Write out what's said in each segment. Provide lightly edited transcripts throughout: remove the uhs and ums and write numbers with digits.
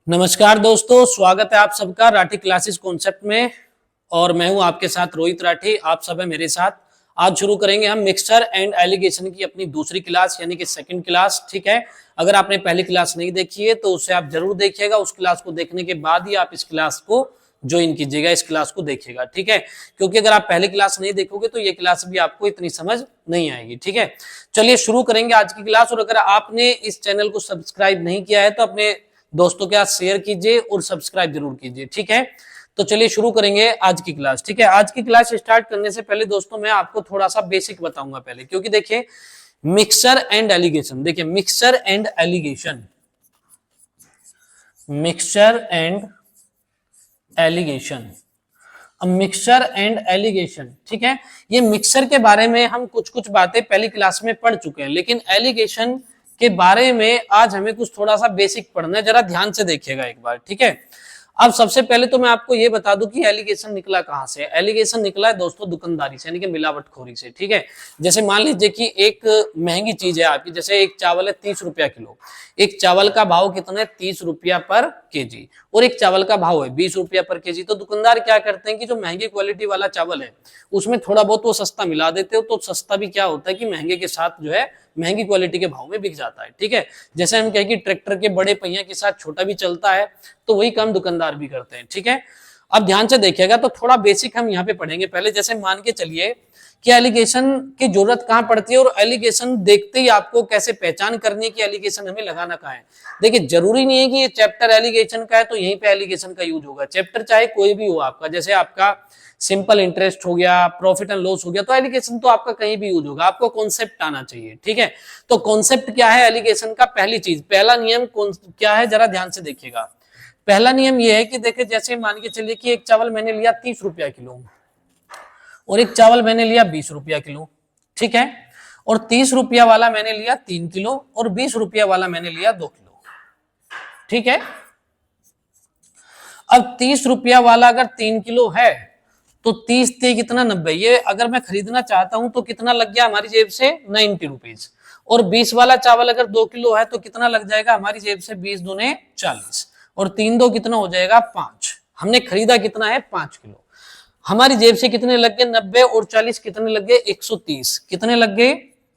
नमस्कार दोस्तों, स्वागत है आप सबका राठी क्लासेस कॉन्सेप्ट में। और मैं हूं आपके साथ रोहित राठी। आप सब है मेरे साथ। आज शुरू करेंगे हम मिक्सचर एंड एलिगेशन की अपनी दूसरी क्लास यानी कि सेकंड क्लास। ठीक है, अगर आपने पहली क्लास नहीं देखी है तो उसे आप जरूर देखिएगा। उस क्लास को देखने के बाद ही आप इस क्लास को ज्वाइन कीजिएगा, इस क्लास को देखिएगा। ठीक है, क्योंकि अगर आप पहली क्लास नहीं देखोगे तो ये क्लास भी आपको इतनी समझ नहीं आएगी। ठीक है, चलिए शुरू करेंगे आज की क्लास। और अगर आपने इस चैनल को सब्सक्राइब नहीं किया है तो अपने दोस्तों के साथ शेयर कीजिए और सब्सक्राइब जरूर कीजिए। ठीक है, तो चलिए शुरू करेंगे आज की क्लास। ठीक है, आज की क्लास स्टार्ट करने से पहले दोस्तों मैं आपको थोड़ा सा बेसिक बताऊंगा पहले, क्योंकि देखिए मिक्सचर एंड एलिगेशन, देखिए mixture and allegation, mixture and allegation. अब मिक्सचर एंड एलिगेशन, ठीक है, ये मिक्सचर के बारे में हम कुछ कुछ बातें पहली क्लास में पढ़ चुके हैं, लेकिन एलिगेशन के बारे में आज हमें कुछ थोड़ा सा बेसिक पढ़ना है। जरा ध्यान से देखिएगा एक बार। ठीक है, अब सबसे पहले तो मैं आपको ये बता दूं कि एलिगेशन निकला कहां से। एलिगेशन निकला है दोस्तों दुकानदारी से, यानी कि मिलावटखोरी से। ठीक है, जैसे मान लीजिए कि एक महंगी चीज है आपकी, जैसे एक चावल है 30 रुपया किलो। एक चावल का भाव कितना है 30 रुपया पर केजी, और एक चावल का भाव है 20 रुपया पर केजी। तो दुकानदार क्या करते हैं कि जो महंगी क्वालिटी वाला चावल है उसमें थोड़ा बहुत वो सस्ता मिला देते हो, तो सस्ता भी क्या होता है कि महंगे के साथ जो है महंगी क्वालिटी के भाव में बिक जाता है। ठीक है, जैसे हम कहें कि ट्रैक्टर के बड़े पहिया के साथ छोटा भी चलता है, तो वही काम दुकानदार भी करते हैं। ठीक है, अब ध्यान से देखिएगा तो थोड़ा बेसिक हम यहाँ पे पढ़ेंगे पहले। जैसे मान के चलिए कि एलिगेशन की जरूरत कहां पड़ती है और एलिगेशन देखते ही आपको कैसे पहचान करनी है कि एलिगेशन हमें लगाना कहां है। देखिए जरूरी नहीं है कि ये चैप्टर एलिगेशन का है तो यहीं पे एलिगेशन का यूज होगा। चैप्टर चाहे कोई भी हो आपका, जैसे आपका सिंपल इंटरेस्ट हो गया, प्रॉफिट एंड लॉस हो गया, तो एलिगेशन तो आपका कहीं भी यूज होगा। आपको कॉन्सेप्ट आना चाहिए। ठीक है, तो कॉन्सेप्ट क्या है एलिगेशन का? पहली चीज, पहला नियम क्या है, जरा ध्यान से देखिएगा। पहला नियम यह है कि देखिए जैसे मान के चलिए कि एक चावल मैंने लिया 30 रुपया किलो और एक चावल मैंने लिया 20 रुपया किलो। ठीक है, और 30 रुपया वाला मैंने लिया 3 किलो और 20 रुपया वाला मैंने लिया 2 किलो। ठीक है, अब 30 रुपया वाला अगर 3 किलो है तो 30 ते कितना 90, ये अगर मैं खरीदना चाहता हूं तो कितना लग गया हमारी जेब से 90 रुपीज। और 20 वाला चावल अगर 2 किलो है तो कितना लग जाएगा हमारी जेब से 20 दूने 40 और 3 दो कितना हो जाएगा 5। हमने खरीदा कितना है 5 किलो। हमारी जेब से कितने लग गए 90 और 40 कितने लग गए 130। कितने लग गए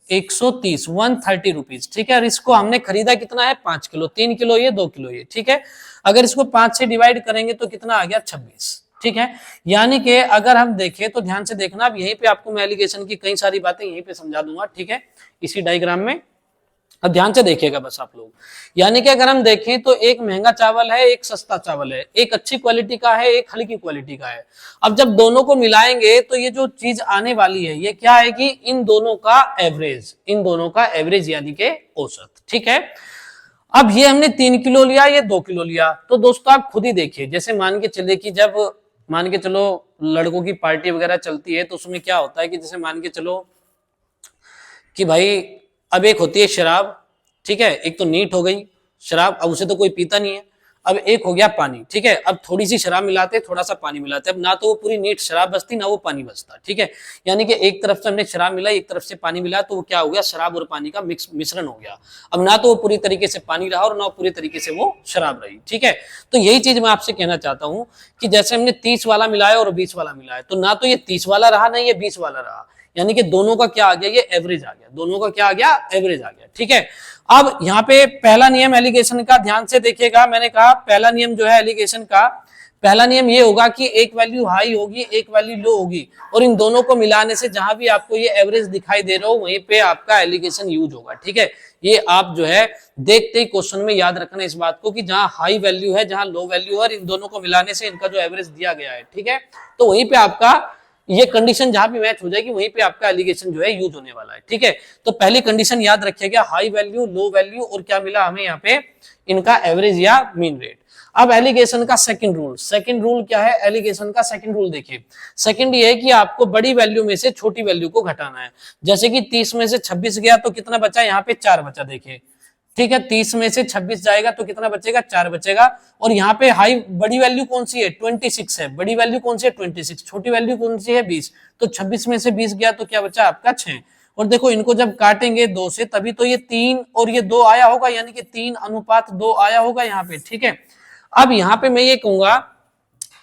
130, 130 रुपीज। ठीक है, और इसको हमने खरीदा कितना है 5 किलो, 3 किलो ये 2 किलो ये। ठीक है, अगर इसको 5 से डिवाइड करेंगे तो कितना आ गया 26। ठीक है, यानी कि अगर हम देखें तो ध्यान से देखना, अब यहीं पे आपको मैं एलिगेशन की कई सारी बातें यहीं पे समझा दूंगा। ठीक है, इसी डायग्राम में। अब ध्यान से देखिएगा बस आप लोग। यानी कि अगर हम देखें तो एक महंगा चावल है, एक सस्ता चावल है, एक अच्छी क्वालिटी का है, एक हल्की क्वालिटी का है। अब जब दोनों को मिलाएंगे तो ये जो चीज आने वाली है ये क्या है कि इन दोनों का एवरेज, इन दोनों का एवरेज यानी कि औसत। ठीक है, अब ये हमने 3 किलो लिया, ये 2 किलो लिया, तो दोस्तों आप खुद ही देखिए। जैसे मान के चले कि जब मान के चलो लड़कों की पार्टी वगैरह चलती है तो उसमें क्या होता है कि जैसे मान के चलो कि भाई अब एक होती है शराब। ठीक है, एक तो नीट हो गई शराब, अब उसे तो कोई पीता नहीं है। अब एक हो गया पानी। ठीक है, अब थोड़ी सी शराब मिलाते, थोड़ा सा पानी मिलाते, अब ना तो वो पूरी नीट शराब बचती ना वो पानी बचता। ठीक है, यानी कि एक तरफ से हमने शराब मिलाई, एक तरफ से पानी मिला, तो वो क्या हो गया शराब और पानी का मिश्रण हो गया। अब ना तो वो पूरी तरीके से पानी रहा और ना पूरी तरीके से वो शराब रही। ठीक है, तो यही चीज मैं आपसे कहना चाहता हूं कि जैसे हमने 30 वाला मिलाया और 20 वाला मिलाया, तो ना तो ये 30 वाला रहा ना ये 20 वाला रहा, यानी कि दोनों का क्या आ गया ये एवरेज आ गया। दोनों का क्या आ गया एवरेज आ गया। ठीक है, अब यहाँ पे पहला नियम एलिगेशन का ध्यान से देखिएगा। मैंने कहा पहला नियम जो है एलिगेशन का, पहला नियम ये होगा कि एक वैल्यू हाई होगी एक वैल्यू लो होगी, और इन दोनों को मिलाने से जहां भी आपको ये एवरेज दिखाई दे रहा हो वहीं पे आपका एलिगेशन यूज होगा। ठीक है, ये आप जो है देखते ही क्वेश्चन में याद रखना इस बात को कि जहां हाई वैल्यू है जहां लो वैल्यू है, इन दोनों को मिलाने से इनका जो एवरेज दिया गया है, ठीक है, तो वहीं पे आपका ये कंडीशन जहां भी मैच हो जाएगी वहीं पे आपका एलिगेशन जो है यूज होने वाला है। ठीक है, तो पहली कंडीशन याद रखिएगा, हाई वैल्यू लो वैल्यू, और क्या मिला हमें यहाँ पे इनका एवरेज या मीन रेट। अब एलिगेशन का सेकंड रूल, सेकंड रूल क्या है एलिगेशन का? सेकंड रूल देखिए, सेकंड ये है कि आपको बड़ी वैल्यू में से छोटी वैल्यू को घटाना है। जैसे कि 30 में से 26 गया तो कितना बचा, यहाँ पे 4 बचा। देखिए ठीक है, 30 में से 26 जाएगा तो कितना बचेगा 4 बचेगा। और यहाँ पे हाई बड़ी वैल्यू कौन सी है 26 है, बड़ी वैल्यू कौन सी है 26, छोटी वैल्यू कौन सी है 20। तो 26 में से 20 गया तो क्या बचा आपका 6। और देखो इनको जब काटेंगे 2 से तभी तो ये 3 और ये 2 आया होगा, यानी कि 3:2 आया होगा यहाँ पे। ठीक है, अब यहाँ पे मैं ये कहूंगा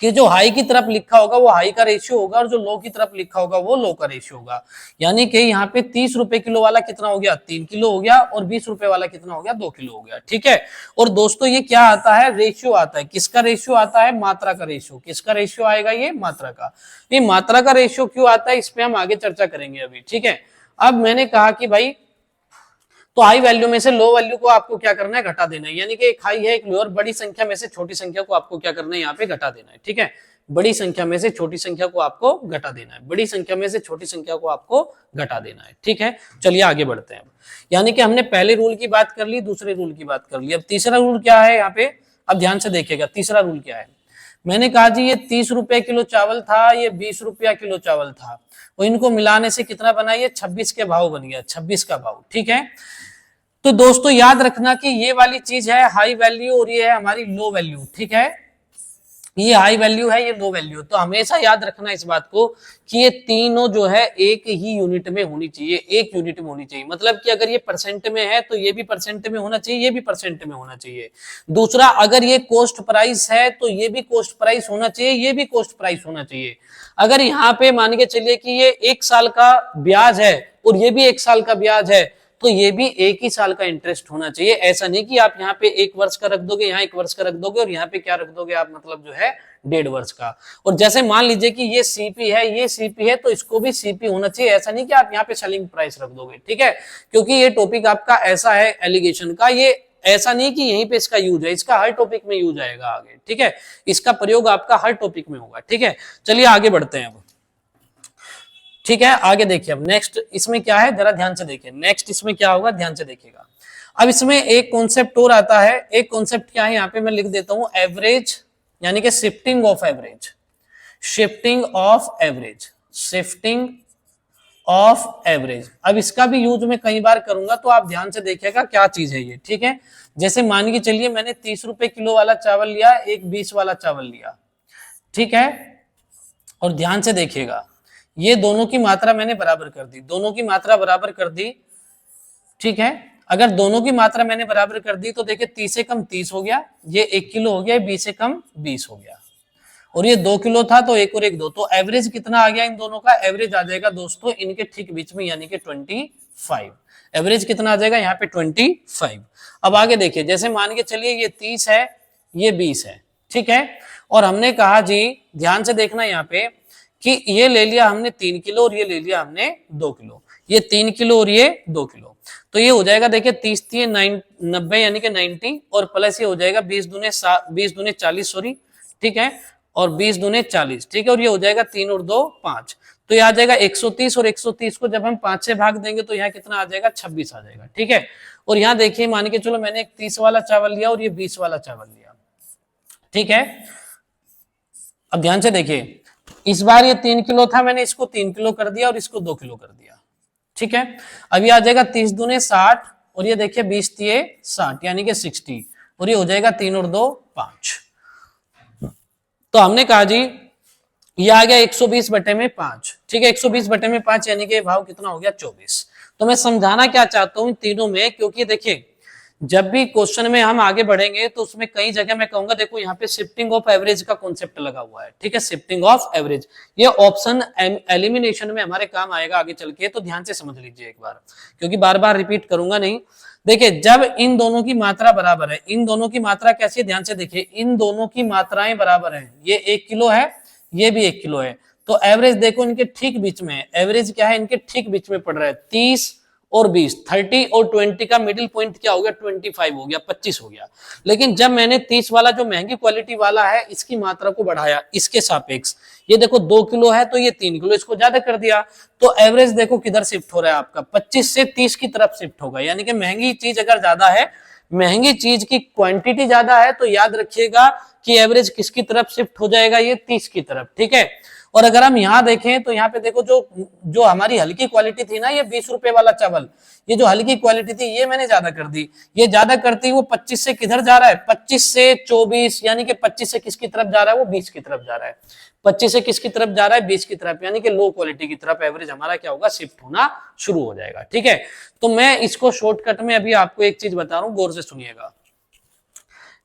कि जो हाई की तरफ लिखा होगा वो हाई का रेशियो होगा और जो लो की तरफ लिखा होगा वो लो का रेशियो होगा। यानी कि यहाँ पे 30 रुपए किलो वाला कितना हो गया, 3 किलो हो गया, और 20 रुपए वाला कितना हो गया, 2 किलो हो गया। ठीक है। और दोस्तों ये क्या आता है, रेशियो आता है। किसका रेशियो आता है, मात्रा का रेशियो। किसका रेशियो आएगा, ये मात्रा का। ये मात्रा का रेशियो क्यों आता है, इस पे हम आगे चर्चा करेंगे अभी। ठीक है। अब मैंने कहा कि भाई तो हाई वैल्यू में से लो वैल्यू को आपको क्या करना है, घटा देना है। यानी कि एक हाई है एक लो, और बड़ी संख्या में से छोटी संख्या को आपको क्या करना है, यहाँ पे घटा देना है। ठीक है। बड़ी संख्या में से छोटी संख्या को आपको घटा देना है, बड़ी संख्या में से छोटी संख्या को आपको घटा देना है। ठीक है। चलिए आगे बढ़ते हैं। यानी कि हमने पहले रूल की बात कर ली, दूसरे रूल की बात कर ली। अब तीसरा रूल क्या है यहाँ पे, अब ध्यान से देखिएगा तीसरा रूल क्या है। मैंने कहा जी ये 30 रुपए किलो चावल था, ये 20 रुपया किलो चावल था, और इनको मिलाने से कितना बना, ये 26 के भाव बन गया, 26 का भाव। ठीक है। तो दोस्तों याद रखना कि ये वाली चीज है हाई वैल्यू और ये है हमारी लो वैल्यू। ठीक है। ये हाई वैल्यू है, ये लो वैल्यू। तो हमेशा याद रखना इस बात को कि ये तीनों जो है एक ही यूनिट में होनी चाहिए, एक यूनिट में होनी चाहिए। मतलब कि अगर ये परसेंट में है तो ये भी परसेंट में होना चाहिए, ये भी परसेंट में होना चाहिए। दूसरा, अगर ये कॉस्ट प्राइस है तो ये भी कॉस्ट प्राइस होना चाहिए, ये भी कॉस्ट प्राइस होना चाहिए। अगर यहाँ पे मान के चलिए कि ये 1 साल का ब्याज है और ये भी 1 साल का ब्याज है, तो ये भी 1 ही साल का इंटरेस्ट होना चाहिए। ऐसा नहीं कि आप यहाँ पे 1 वर्ष का रख दोगे, यहाँ 1 वर्ष का रख दोगे, और यहाँ पे क्या रख दोगे आप, मतलब जो है 1.5 वर्ष का। और जैसे मान लीजिए कि ये सीपी है, ये सीपी है, तो इसको भी सीपी होना चाहिए। ऐसा नहीं कि आप यहाँ पे सेलिंग प्राइस रख दोगे। ठीक है। क्योंकि ये टॉपिक आपका ऐसा है एलिगेशन का, ये ऐसा नहीं कि यहीं पे इसका यूज है, इसका हर टॉपिक में यूज आएगा आगे। ठीक है। इसका प्रयोग आपका हर टॉपिक में होगा। ठीक है। चलिए आगे बढ़ते हैं अब। ठीक है। आगे देखिए अब नेक्स्ट इसमें क्या है, जरा ध्यान से देखिए। नेक्स्ट इसमें क्या होगा, ध्यान से देखिएगा। अब इसमें एक कॉन्सेप्ट और आता है। एक कॉन्सेप्ट क्या है, यहाँ पे मैं लिख देता हूं, एवरेज, यानी कि shifting of average. Shifting of average, shifting of average. अब इसका भी यूज मैं कई बार करूंगा, तो आप ध्यान से देखिएगा क्या चीज है ये। ठीक है। जैसे मान के चलिए मैंने 30 रुपए किलो वाला चावल लिया, एक 20 वाला चावल लिया। ठीक है। और ध्यान से देखिएगा, ये दोनों की मात्रा मैंने बराबर कर दी, दोनों की मात्रा बराबर कर दी। ठीक है। अगर दोनों की मात्रा मैंने बराबर कर दी तो देखिए 30 से कम 30 हो गया, ये 1 किलो हो गया, 20 से कम 20 हो गया, और ये 2 किलो था तो 1 और 1 2। तो एवरेज कितना आ गया इन दोनों का, एवरेज आ जाएगा दोस्तों इनके ठीक बीच में, यानी कि 25। एवरेज कितना आ जाएगा यहाँ पे, 25। अब आगे देखिए, जैसे मान के चलिए ये 30 है, ये 20 है। ठीक है। और हमने कहा जी, ध्यान से देखना यहाँ पे कि ये ले लिया हमने 3 किलो और ये ले लिया हमने 2 किलो। ये 3 किलो और ये 2 किलो, तो ये हो जाएगा देखिए 30 90 यानी कि 90, और प्लस ये हो जाएगा 20 दूने 40, सॉरी। ठीक है। और 20 दूने 40। ठीक है। और ये हो जाएगा 3 और 2 5, तो ये आ जाएगा 130, और 130 को जब हम 5 से भाग देंगे तो यहाँ कितना आ जाएगा, 26 आ जाएगा। ठीक है। और यहाँ देखिए मान के चलो मैंने एक 30 वाला चावल लिया और ये 20 वाला चावल लिया। ठीक है। अब ध्यान से देखिए, इस बार ये 3 किलो था, मैंने इसको 3 किलो कर दिया और इसको 2 किलो कर दिया। ठीक है। अब ये आ जाएगा 30 दूने 60, और ये देखिए 20 तिये 60, यानी कि 60, और ये हो जाएगा 3 और 2 5। तो हमने कहा जी ये आ गया 120 बटे में 5। ठीक है। 120 बटे में 5 यानी कि भाव कितना हो गया, 24। तो मैं समझाना क्या चाहता हूं इन तीनों में, क्योंकि देखिए जब भी क्वेश्चन में हम आगे बढ़ेंगे तो उसमें कई जगह मैं कहूंगा, देखो यहाँ पे शिफ्टिंग ऑफ एवरेज का कॉन्सेप्ट लगा हुआ है। ठीक है। शिफ्टिंग ऑफ एवरेज, ये ऑप्शन एलिमिनेशन में हमारे काम आएगा आगे चल के, तो ध्यान से समझ लीजिए एक बार, क्योंकि बार बार रिपीट करूंगा नहीं। देखिए जब इन दोनों की मात्रा बराबर है, इन दोनों की मात्रा कैसी है, ध्यान से देखिए, इन दोनों की मात्राएं बराबर है, ये 1 किलो है, ये भी 1 किलो है, तो एवरेज देखो इनके ठीक बीच में है। एवरेज क्या है, इनके ठीक बीच में पड़ रहा है, 30 और 20, 30 और 20 का मिडिल पॉइंट क्या हो गया, 25 हो गया, 25 हो गया। लेकिन जब मैंने 30 वाला जो महंगी क्वालिटी वाला है इसकी मात्रा को बढ़ाया इसके सापेक्ष, ये देखो 2 किलो है तो ये 3 किलो, इसको ज्यादा कर दिया, तो एवरेज देखो किधर शिफ्ट हो रहा है आपका, 25 से 30 की तरफ शिफ्ट होगा। यानी कि महंगी चीज अगर ज्यादा है, महंगी चीज की क्वांटिटी ज्यादा है, तो याद रखिएगा कि एवरेज किसकी तरफ शिफ्ट हो जाएगा, ये 30 की तरफ। ठीक है। और अगर हम यहाँ देखें तो यहाँ पे देखो जो हमारी हल्की क्वालिटी थी ना, ये 20 रुपए वाला चावल, ये जो हल्की क्वालिटी थी ये मैंने ज्यादा कर दी, ये ज्यादा करती वो 25 से किधर जा रहा है, 25 से 24, यानी कि 25 से किसकी तरफ जा रहा है, वो 20 की तरफ जा रहा है। 25 से किसकी तरफ जा रहा है, 20 की तरफ, यानी कि लो क्वालिटी की तरफ एवरेज हमारा क्या होगा, शिफ्ट होना शुरू हो जाएगा। ठीक है। तो मैं इसको शॉर्टकट में अभी आपको एक चीज बता रहा हूं, गौर से सुनिएगा।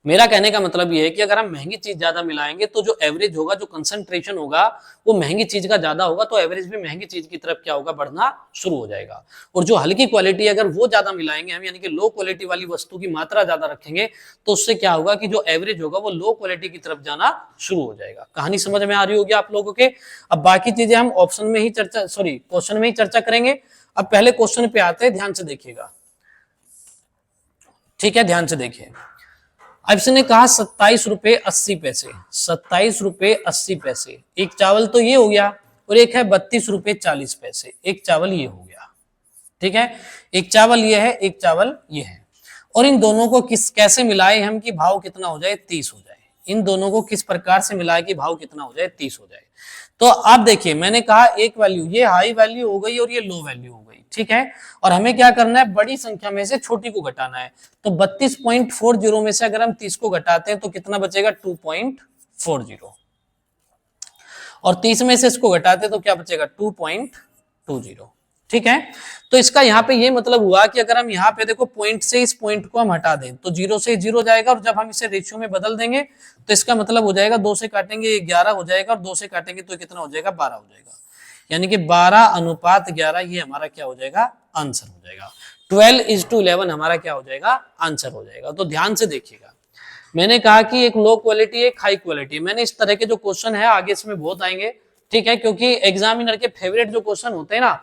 मेरा कहने का मतलब ये है कि अगर हम महंगी चीज ज्यादा मिलाएंगे तो जो एवरेज होगा, जो कंसंट्रेशन होगा वो महंगी चीज का ज्यादा होगा, तो एवरेज भी महंगी चीज की तरफ क्या होगा, बढ़ना शुरू हो जाएगा। और जो हल्की क्वालिटी अगर वो ज्यादा मिलाएंगे हम, यानी कि लो क्वालिटी वाली वस्तु की मात्रा ज्यादा रखेंगे, तो उससे क्या होगा कि जो एवरेज होगा वो लो क्वालिटी की तरफ जाना शुरू हो जाएगा। कहानी समझ में आ रही होगी आप लोगों के। अब बाकी चीजें हम ऑप्शन में ही चर्चा, सॉरी क्वेश्चन में ही चर्चा करेंगे। अब पहले क्वेश्चन पे आते हैं, ध्यान से देखिएगा, ठीक है, ध्यान से देखिए। अब इसने कहा 27 रुपए 80 पैसे, 27 रुपए 80 पैसे। एक चावल तो ये हो गया, और एक है 32 रुपए 40 पैसे। एक चावल ये हो गया, ठीक है, एक चावल ये है, एक चावल ये है। और इन दोनों को कैसे मिलाए हम कि भाव कितना हो जाए, 30 हो जाए। इन दोनों को किस प्रकार से मिलाए कि भाव कितना हो जाए, 30 हो जाए। तो आप देखिए, मैंने कहा एक वैल्यू, ये हाई वैल्यू हो गई और ये लो वैल्यू हो गई, ठीक है। और हमें क्या करना है, बड़ी संख्या में से छोटी को घटाना है। तो 32.40 में से अगर हम 30 को घटाते हैं तो कितना बचेगा, 2.40। और 30 में से इसको घटाते तो क्या बचेगा, 2.20, ठीक है। तो इसका यहाँ पे ये मतलब हुआ कि अगर हम यहाँ पे देखो पॉइंट से इस पॉइंट को हम हटा दें तो 0 से 0 जाएगा, और जब हम इसे रेशियो में बदल देंगे तो इसका मतलब हो जाएगा 2 से काटेंगे 11 हो जाएगा, और 2 से काटेंगे तो कितना हो जाएगा, 12 हो जाएगा। यानी कि 12:11 ये हमारा क्या हो जाएगा, आंसर हो जाएगा। 12:11 हमारा क्या हो जाएगा, आंसर हो जाएगा। तो ध्यान से देखिएगा, मैंने कहा कि एक लो क्वालिटी, एक हाई क्वालिटी। मैंने इस तरह के जो क्वेश्चन है आगे इसमें बहुत आएंगे, ठीक है, क्योंकि एग्जामिनर के फेवरेट जो क्वेश्चन होते हैं ना,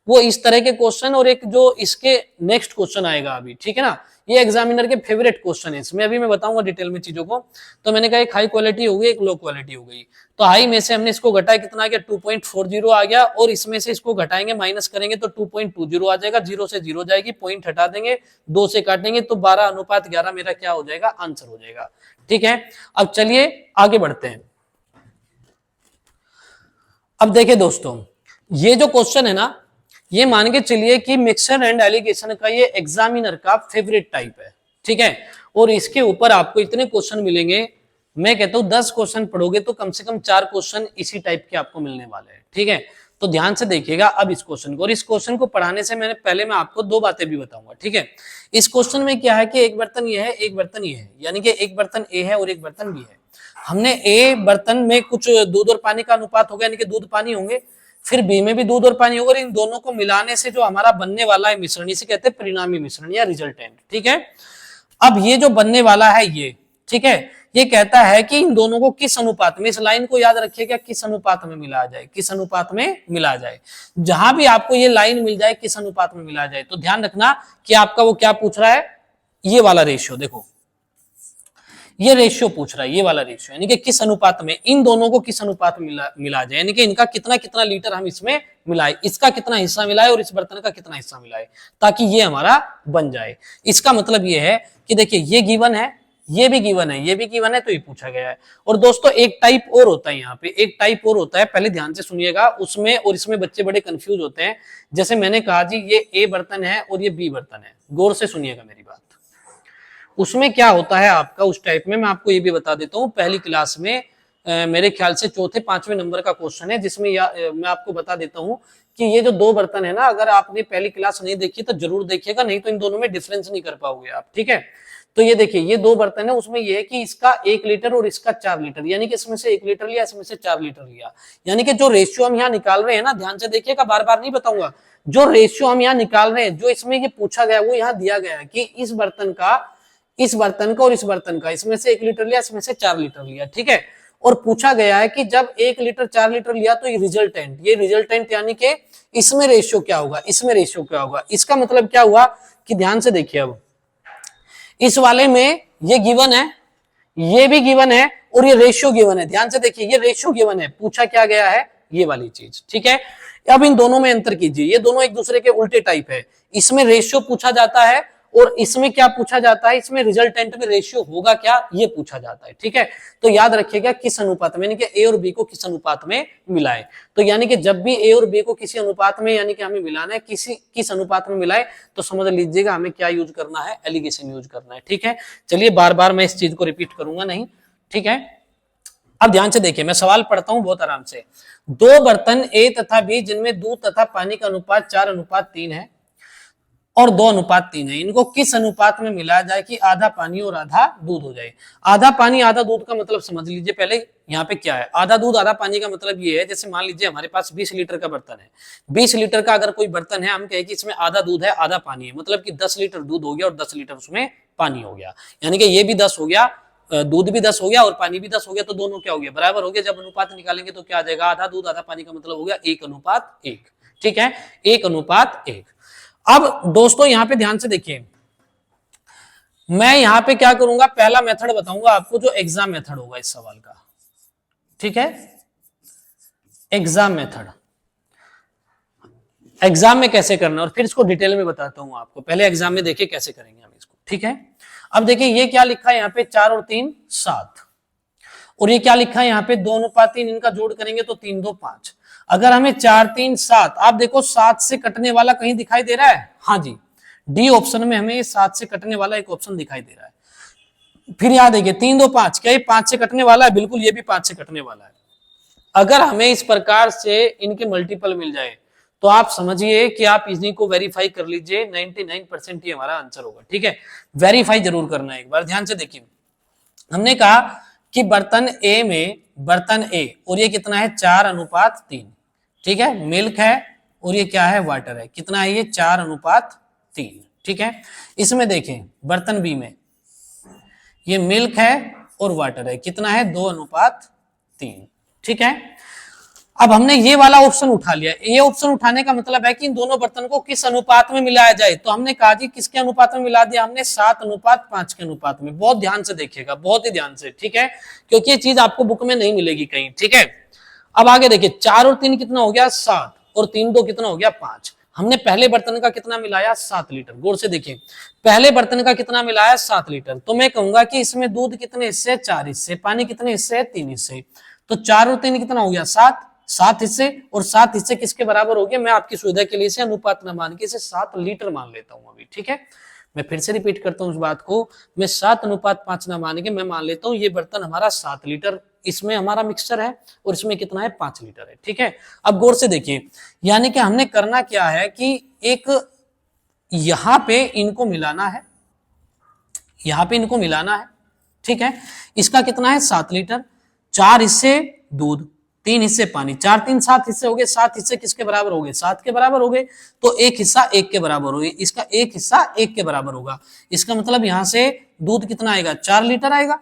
वो इस तरह के क्वेश्चन, और एक जो इसके नेक्स्ट क्वेश्चन आएगा अभी, ठीक है ना, ये एग्जामिनर के फेवरेट क्वेश्चन है। इसमें अभी मैं बताऊंगा डिटेल में चीजों को। तो मैंने कहा एक हाई क्वालिटी हो गई, एक लो क्वालिटी हो गई। तो हाई में से हमने इसको घटाया, कितना आ गया, 2.40 आ गया, और इसमें से इसको घटाएंगे, माइनस करेंगे तो 2.20 आ जाएगा। 0 से 0 जाएगी, पॉइंट हटा देंगे, 2 से काटेंगे तो 12:11 मेरा क्या हो जाएगा, आंसर हो जाएगा, ठीक है। अब चलिए आगे बढ़ते हैं। अब देखिए दोस्तों, ये जो क्वेश्चन है ना, ये मान के चलिए कि मिक्सचर एंड एलिगेशन का ये एग्जामिनर का फेवरेट टाइप है, ठीक है। और इसके ऊपर आपको इतने क्वेश्चन मिलेंगे, मैं कहता हूं 10 क्वेश्चन पढ़ोगे तो कम से कम 4 क्वेश्चन इसी टाइप के आपको मिलने वाले हैं, ठीक है। तो ध्यान से देखिएगा अब इस क्वेश्चन को। और इस क्वेश्चन को पढ़ाने से पहले मैं आपको 2 बातें भी बताऊंगा, ठीक है। इस क्वेश्चन में क्या है कि एक बर्तन ये है, एक बर्तन ये है, यानी कि एक बर्तन ए है और एक बर्तन बी है। हमने ए बर्तन में कुछ दूध और पानी का अनुपात हो गया, यानी कि दूध पानी होंगे, फिर बी में भी दूध और पानी होगा। इन दोनों को मिलाने से जो हमारा बनने वाला है मिश्रण, इसे कहते हैं परिणामी मिश्रण या रिजल्टेंट, ठीक है। अब ये जो बनने वाला है ये, ठीक है, ये कहता है कि इन दोनों को किस अनुपात में, इस लाइन को याद रखिएगा, किस अनुपात में मिला जाए, किस अनुपात में मिला जाए। जहां भी आपको ये लाइन मिल जाए किस अनुपात में मिला जाए, तो ध्यान रखना कि आपका वो क्या पूछ रहा है, ये वाला रेशियो। देखो ये रेशियो पूछ रहा है, ये वाला रेशियो, यानी कि किस अनुपात में, इन दोनों को किस अनुपात में मिला जाए, यानी कि इनका कितना कितना लीटर हम इसमें मिलाए, इसका कितना हिस्सा मिलाए और इस बर्तन का कितना हिस्सा मिलाए, ताकि ये हमारा बन जाए। इसका मतलब ये है कि देखिए ये गिवन है, ये भी गिवन है, ये भी गिवन है, तो ये पूछा गया है। और दोस्तों एक टाइप और होता है, यहाँ पे एक टाइप और होता है, पहले ध्यान से सुनिएगा। उसमें और इसमें बच्चे बड़े कंफ्यूज होते हैं। जैसे मैंने कहा जी ये ए बर्तन है और ये बी बर्तन है, गौर से सुनिएगा मेरी बात। उसमें क्या होता है आपका, उस टाइप में मैं आपको ये भी बता देता हूँ, पहली क्लास में मेरे ख्याल से चौथे 5वें नंबर का क्वेश्चन है, जिसमें मैं आपको बता देता हूँ कि ये जो 2 बर्तन है ना, अगर आपने पहली क्लास नहीं देखी तो जरूर देखिएगा, नहीं तो इन दोनों में डिफरेंस नहीं कर पाओगे आप, ठीक है। तो ये देखिए ये 2 बर्तन है, उसमें ये है कि इसका 1 लीटर और इसका 4 लीटर, यानी कि इसमें से 1 लीटर लिया, इसमें से 4 लीटर लिया। यानी कि जो रेशियो हम यहाँ निकाल रहे हैं ना, ध्यान से देखिएगा, बार बार नहीं बताऊंगा, जो रेशियो हम यहाँ निकाल रहे हैं, जो इसमें ये पूछा गया वो यहाँ दिया गया है कि इस बर्तन का और इस बर्तन का, इसमें से 1 लीटर लिया, इसमें से 4 लीटर लिया, ठीक है। और पूछा गया है कि जब 1 लीटर 4 लीटर लिया तो ये रिजल्टेंट यानी कि इसमें रेशियो क्या होगा, इसमें रेशियो क्या होगा। इसका मतलब क्या हुआ कि ध्यान से देखिए, अब इस वाले में ये गिवन है, ये भी गिवन है, और ये रेशियो गिवन है। ध्यान से देखिए ये रेशियो गिवन है, पूछा क्या गया है, ये वाली चीज, ठीक है। अब इन दोनों में अंतर कीजिए, ये दोनों एक दूसरे के उल्टे टाइप है। इसमें रेशियो पूछा जाता है और इसमें क्या पूछा जाता है, इसमें रिजल्टेंट में रेशियो होगा क्या, ये पूछा जाता है, ठीक है। तो याद रखिएगा किस अनुपात में, यानी कि ए और बी को किस अनुपात में मिलाए। तो यानी कि जब भी ए और बी को किसी अनुपात में, यानी कि हमें मिलाना है, किस अनुपात में मिलाए, तो समझ लीजिएगा हमें क्या यूज करना है, एलिगेशन यूज करना है, ठीक है। चलिए बार बार मैं इस चीज को रिपीट करूंगा नहीं, ठीक है। अब ध्यान से देखिए, मैं सवाल पढ़ता हूं बहुत आराम से। 2 बर्तन ए तथा बी जिनमें दूध तथा पानी का अनुपात 4:3 है, और 2:3 है। इनको किस अनुपात में मिलाया जाए कि आधा पानी और आधा दूध हो जाए। आधा पानी आधा दूध का मतलब समझ लीजिए पहले यहाँ पे क्या है। आधा दूध आधा पानी का मतलब ये है, जैसे मान लीजिए हमारे पास 20 लीटर का बर्तन है, 20 लीटर का अगर कोई बर्तन है, हम कहें कि इसमें आधा दूध है आधा पानी है, मतलब कि 10 लीटर दूध हो गया और 10 लीटर उसमें पानी हो गया, यानी कि ये भी 10 हो गया, दूध भी 10 हो गया और पानी भी 10 हो गया, तो दोनों क्या हो गया, बराबर हो गया। जब अनुपात निकालेंगे तो क्या आ जाएगा, आधा दूध आधा पानी का मतलब हो गया 1:1। ठीक है, 1:1। अब दोस्तों यहां पे ध्यान से देखिए, मैं यहां पे क्या करूंगा, पहला मेथड बताऊंगा आपको जो एग्जाम मेथड होगा इस सवाल का। ठीक है, एग्जाम मेथड, एग्जाम में कैसे करना और फिर इसको डिटेल में बताता हूं आपको। पहले एग्जाम में देखिए कैसे करेंगे हम इसको। ठीक है, अब देखिए ये क्या लिखा है यहाँ पे, 4 और 3 7, और ये क्या लिखा है यहाँ पे 2:3, इनका जोड़ करेंगे तो 3 2 5। अगर हमें 4 3 7, आप देखो 7 से कटने वाला कहीं दिखाई दे रहा है, हाँ जी, डी ऑप्शन में हमें 7 से कटने वाला एक ऑप्शन दिखाई दे रहा है। फिर याद देखिए 3 2 5, क्या ये 5 से कटने वाला है, बिल्कुल ये भी 5 से कटने वाला है। अगर हमें इस प्रकार से इनके मल्टीपल मिल जाए तो आप समझिए कि आप इसी को वेरीफाई कर लीजिए, 99% ही हमारा आंसर होगा। ठीक है, वेरीफाई जरूर करना है एक बार। ध्यान से देखिए, हमने कहा कि बर्तन ए में, बर्तन ए, और ये कितना है 4:3। ठीक है, मिल्क है और ये क्या है, वाटर है, कितना है ये 4:3। ठीक है, इसमें देखें बर्तन बी में ये मिल्क है और वाटर है, कितना है 2:3। ठीक है, अब हमने ये वाला ऑप्शन उठा लिया। ये ऑप्शन उठाने का मतलब है कि इन दोनों बर्तन को किस अनुपात में मिलाया जाए, तो हमने कहा कि किसके अनुपात में मिला दिया, हमने 7:5 के अनुपात में। बहुत ध्यान से देखिएगा, बहुत ही ध्यान से। ठीक है, क्योंकि ये चीज आपको बुक में नहीं मिलेगी कहीं। ठीक है, अब आगे देखिए 4 और 3 कितना हो गया 7, और 3 2 कितना हो गया 5। हमने पहले बर्तन का कितना मिलाया 7 लीटर। गौर से देखिए, पहले बर्तन का कितना मिलाया 7 लीटर, तो मैं कहूंगा कि इसमें दूध कितने हिस्से, 4 हिस्से, पानी कितने हिस्से, 3 हिस्से, तो 4 और 3 कितना हो गया 7 हिस्से, और 7 हिस्से किसके बराबर हो गए, मैं आपकी सुविधा के लिए इसे अनुपात न मान के इसे 7 लीटर मान लेता हूं अभी। ठीक है, मैं फिर से रिपीट करता हूं उस बात को, मैं 7:5 ना मान के मैं मान लेता हूं ये बर्तन हमारा 7 लीटर, इसमें हमारा मिक्सचर है और इसमें कितना है 5 लीटर है। ठीक है, अब गौर से देखिए, यानी कि हमने करना क्या है कि एक यहां पे इनको मिलाना है, यहां पे इनको मिलाना है। ठीक है, इसका कितना है 7 लीटर, 4 हिस्से दूध, 3 हिस्से पानी, 4 3 7 हिस्से हो गए, 7 हिस्से किसके बराबर हो गए, 7 के बराबर हो गए, तो एक हिस्सा 1 के बराबर हो गए, इसका एक हिस्सा 1 के बराबर होगा। इसका मतलब यहां से दूध कितना आएगा 4 लीटर आएगा,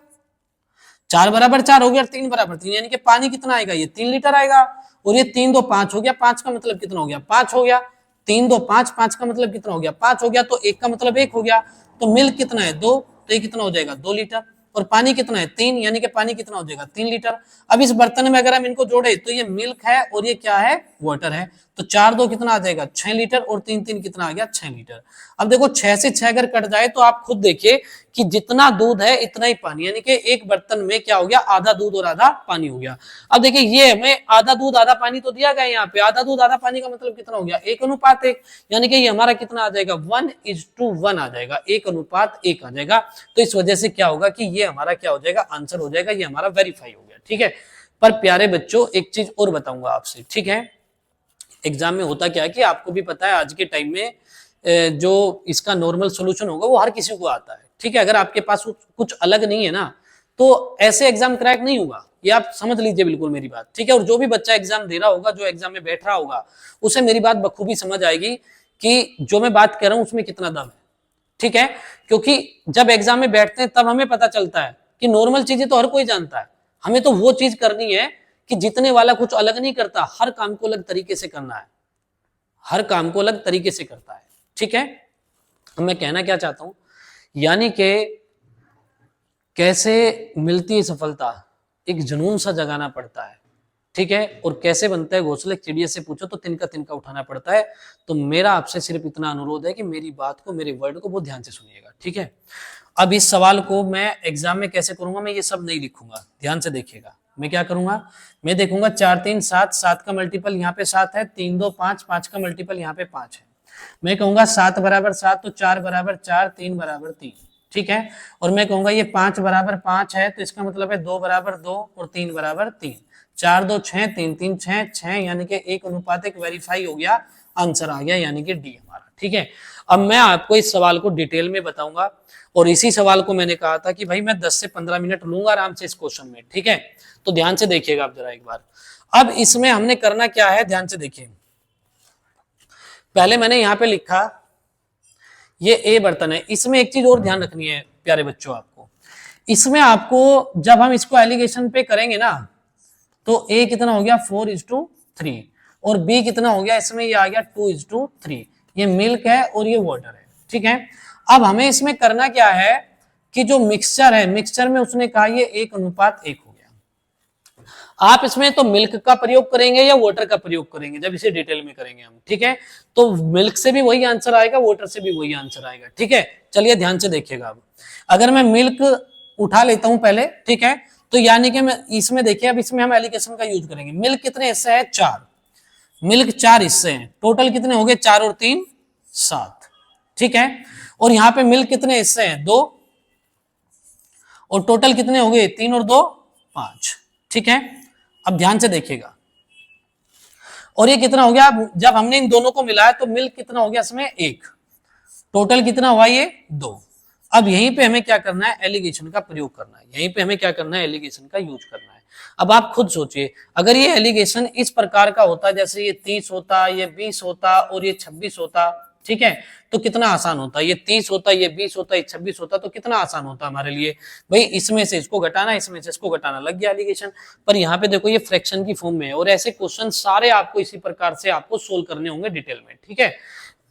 4 बराबर 4 हो गया, 3 बराबर 3, यानी कि पानी कितना आएगा, ये 3 लीटर आएगा, और ये 3 2 5 हो गया, 5 का मतलब कितना हो गया 5 हो गया, 3 2 5, 5 का मतलब कितना हो गया 5 हो गया, तो 1 का मतलब 1 हो गया, तो मिल्क कितना है 2, तो ये कितना हो जाएगा 2 लीटर, और पानी कितना है 3, यानी कि पानी कितना हो जाएगा 3 लीटर। अब इस बर्तन में अगर हम इनको जोड़े तो ये मिल्क है और ये क्या है वाटर है, तो 4 2 कितना आ जाएगा 6 लीटर, और 3 3 कितना आ गया 6 लीटर। अब देखो 6 से 6 अगर कट जाए तो आप खुद देखिए कि जितना दूध है इतना ही पानी, यानी कि एक बर्तन में क्या हो गया आधा दूध और आधा पानी हो गया। अब देखिए ये हमें आधा दूध आधा पानी तो दिया गया यहाँ पे, आधा दूध आधा पानी का मतलब कितना हो गया 1:1, यानी कि ये हमारा कितना आ जाएगा 1:1 आ जाएगा, 1:1 आ जाएगा। तो इस वजह से क्या होगा कि ये हमारा क्या हो जाएगा आंसर हो जाएगा, ये हमारा वेरीफाई हो गया। ठीक है, पर प्यारे बच्चों एक चीज और बताऊंगा आपसे। ठीक है, एग्जाम में होता क्या है कि आपको भी पता है आज के टाइम में जो इसका नॉर्मल सॉल्यूशन होगा वो हर किसी को आता है। ठीक है, अगर आपके पास कुछ अलग नहीं है ना तो ऐसे एग्जाम क्रैक नहीं होगा, ये आप समझ लीजिए बिल्कुल मेरी बात। ठीक है, और जो भी बच्चा एग्जाम दे रहा होगा, जो एग्जाम में बैठ रहा होगा, उसे मेरी बात बखूबी समझ आएगी कि जो मैं बात कर रहा हूं उसमें कितना दम है। ठीक है, क्योंकि जब एग्जाम में बैठते हैं तब हमें पता चलता है कि नॉर्मल चीजें तो हर कोई जानता है, हमें तो वो चीज करनी है कि जितने वाला कुछ अलग नहीं करता, हर काम को अलग तरीके से करना है, हर काम को अलग तरीके से करता है। ठीक है, मैं कहना क्या चाहता हूं, यानी कि कैसे मिलती है सफलता, एक जुनून सा जगाना पड़ता है। ठीक है, और कैसे बनता है घोंसले, चिड़िया से पूछो तो तिनका तिनका उठाना पड़ता है। तो मेरा आपसे सिर्फ इतना अनुरोध है कि मेरी बात को, मेरे वर्ड को बहुत ध्यान से सुनिएगा। ठीक है, अब इस सवाल को मैं एग्जाम में कैसे करूंगा, मैं ये सब नहीं लिखूंगा, ध्यान से देखिएगा। मैं क्या करूंगा, मैं देखूंगा 4 3 7, 7 का मल्टीपल यहाँ पे 7 है, 3 2 5, 5 का मल्टीपल यहाँ पे 5 है। मैं कहूंगा 7 बराबर 7, तो 4 बराबर 4, 3 बराबर 3। ठीक है, और मैं कहूंगा ये 5 बराबर 5 है, तो इसका मतलब है 2 बराबर 2 और 3 बराबर 3, 4 2 6, 3 3 6, 6, यानी कि 1:1 वेरीफाई हो गया, आंसर आ गया, यानी कि डी हमारा। ठीक है। अब मैं आपको इस सवाल को डिटेल में बताऊंगा और इसी सवाल को मैंने कहा था कि भाई मैं 10 से 15 मिनट लूंगा आराम से इस क्वेश्चन में, ठीक है। तो ध्यान से देखिएगा आप जरा एक बार। अब इसमें हमने करना क्या है, ध्यान से देखिए। पहले मैंने यहां पे लिखा ये ए बर्तन है। इसमें एक चीज और ध्यान रखनी है प्यारे बच्चों आपको, इसमें आपको जब हम इसको एलिगेशन पे करेंगे ना तो ए कितना हो गया 4:3 और बी कितना हो गया, इसमें ये आ गया 2:3। ये मिल्क है और ये वाटर है, ठीक है। अब हमें इसमें करना क्या है कि जो मिक्सचर है, मिक्सचर में उसने कहा ये 1:1 हो गया। आप इसमें तो मिल्क का प्रयोग करेंगे या वाटर का प्रयोग करेंगे जब इसे डिटेल में करेंगे हम, ठीक है। तो मिल्क से भी वही आंसर आएगा, वाटर से भी वही आंसर आएगा, ठीक है। चलिए ध्यान से देखिएगा। अब अगर मैं मिल्क उठा लेता हूं पहले, ठीक है, तो यानी कि मैं इसमें देखिए, अब इसमें हम एलिगेशन का यूज करेंगे। मिल्क कितने हिस्से हैं, 4। मिल्क 4 हिस्से हैं, टोटल कितने हो गए, 4 और 3 7, ठीक है। और यहां पे मिल्क कितने हिस्से हैं, 2, और टोटल कितने हो गए, 3 और 2 5, ठीक है। अब ध्यान से देखिएगा, और ये कितना हो गया, जब हमने इन दोनों को मिलाया तो मिल्क कितना हो गया इसमें 1, टोटल कितना हुआ ये 2। अब यहीं पे हमें क्या करना है, एलिगेशन का प्रयोग करना है। यहीं पे हमें क्या करना है, एलिगेशन का यूज करना है। अब आप खुद सोचिए, अगर ये एलिगेशन इस प्रकार का होता, जैसे ये 30 होता, ये 20 होता और ये 26 होता, ठीक है, तो कितना आसान होता। ये 30 होता, ये 20 होता, ये 26 होता, तो कितना आसान होता हमारे लिए। भाई इसमें से इसको घटाना, इसमें से इसको घटाना, लग गया एलिगेशन। पर यहाँ पे देखो ये फ्रैक्शन की फॉर्म में है और ऐसे क्वेश्चन सारे आपको इसी प्रकार से आपको सोल्व करने होंगे डिटेल में, ठीक है।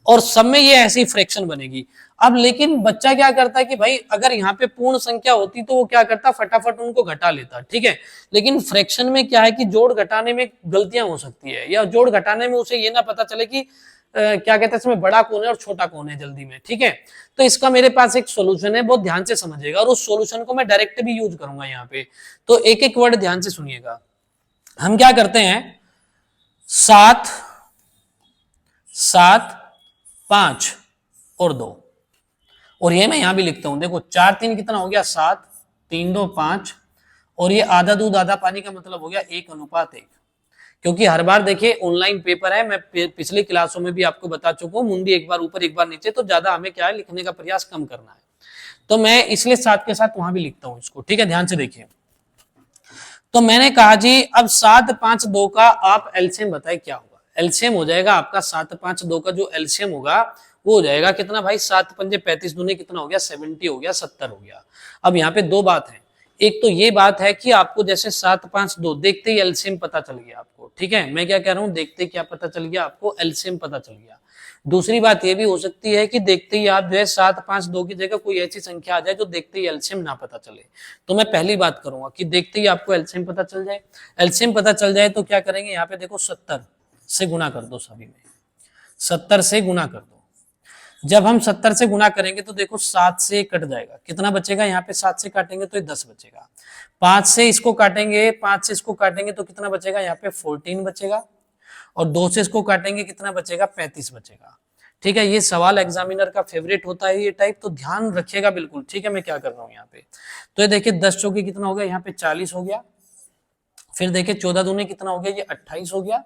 और सब में ये ऐसी फ्रैक्शन बनेगी। अब लेकिन बच्चा क्या करता है कि भाई अगर यहाँ पे पूर्ण संख्या होती तो वो क्या करता, फटाफट उनको घटा लेता, ठीक है। लेकिन फ्रैक्शन में क्या है कि जोड़ घटाने में गलतियां हो सकती है, या जोड़ घटाने में उसे ये ना पता चले कि क्या कहते हैं इसमें बड़ा कौन है और छोटा कौन है जल्दी में, ठीक है। तो इसका मेरे पास एक सोल्यूशन है, बहुत ध्यान से समझिएगा, और उस सोल्यूशन को मैं डायरेक्ट भी यूज करूंगा यहाँ पे। तो एक एक वर्ड ध्यान से सुनिएगा। हम क्या करते हैं, 7 7 5 और 2, और ये मैं यहां भी लिखता हूं, देखो 4 3 कितना हो गया 7, 3 2 5, और ये आधा दूध आधा पानी का मतलब हो गया 1:1। क्योंकि हर बार देखिए ऑनलाइन पेपर है, मैं पिछली क्लासों में भी आपको बता चुका हूं, मुंडी एक बार ऊपर एक बार नीचे, तो ज्यादा हमें क्या है, लिखने का प्रयास कम करना है। तो मैं इसलिए 7 के साथ वहां भी लिखता हूं इसको, ठीक है। ध्यान से देखिए, तो मैंने कहा जी अब 7 5 2 का आप एलसीएम बताए क्या होगा। एलसीएम हो जाएगा आपका 7 5 2 का जो एलसीएम होगा वो हो जाएगा कितना भाई, 7 पंजे 35 दूने कितना हो गया, 70 हो गया, 70 हो गया। अब यहाँ पे दो बात है, एक तो ये बात है कि आपको जैसे 7 5 2 देखते ही एलसीएम पता चल गया आपको, ठीक है। मैं क्या कह रहा हूँ, देखते ही क्या पता चल गया आपको, एलसीएम पता चल गया। दूसरी बात ये भी हो सकती है कि देखते ही आप जो है 7 5 2 की जगह कोई ऐसी संख्या आ जाए जो देखते ही एलसीएम ना पता चले। तो मैं पहली बात करूंगा कि देखते ही आपको एलसीएम पता चल जाए। एलसीएम पता चल जाए तो क्या करेंगे, यहाँ पे देखो 70 से गुना कर दो, सभी में 70 से गुना कर दो। जब हम 70 से गुना करेंगे तो देखो 7 से कट जाएगा, कितना बचेगा, यहाँ पे 7 से काटेंगे तो ये 10 बचेगा। 5 से इसको काटेंगे, 5 से इसको काटेंगे तो कितना बचेगा, यहाँ पे 14 बचेगा, और 2 से इसको काटेंगे कितना बचेगा, 35 बचेगा, ठीक है। ये सवाल एग्जामिनर का फेवरेट होता है ये टाइप, तो ध्यान रखिएगा बिल्कुल, ठीक है। मैं क्या कर रहा हूँ यहाँ पे, तो ये देखिए 10 चौके कितना हो गया, यहाँ पे 40 हो गया। फिर देखिए 14 दूने कितना हो गया, ये 28 हो गया।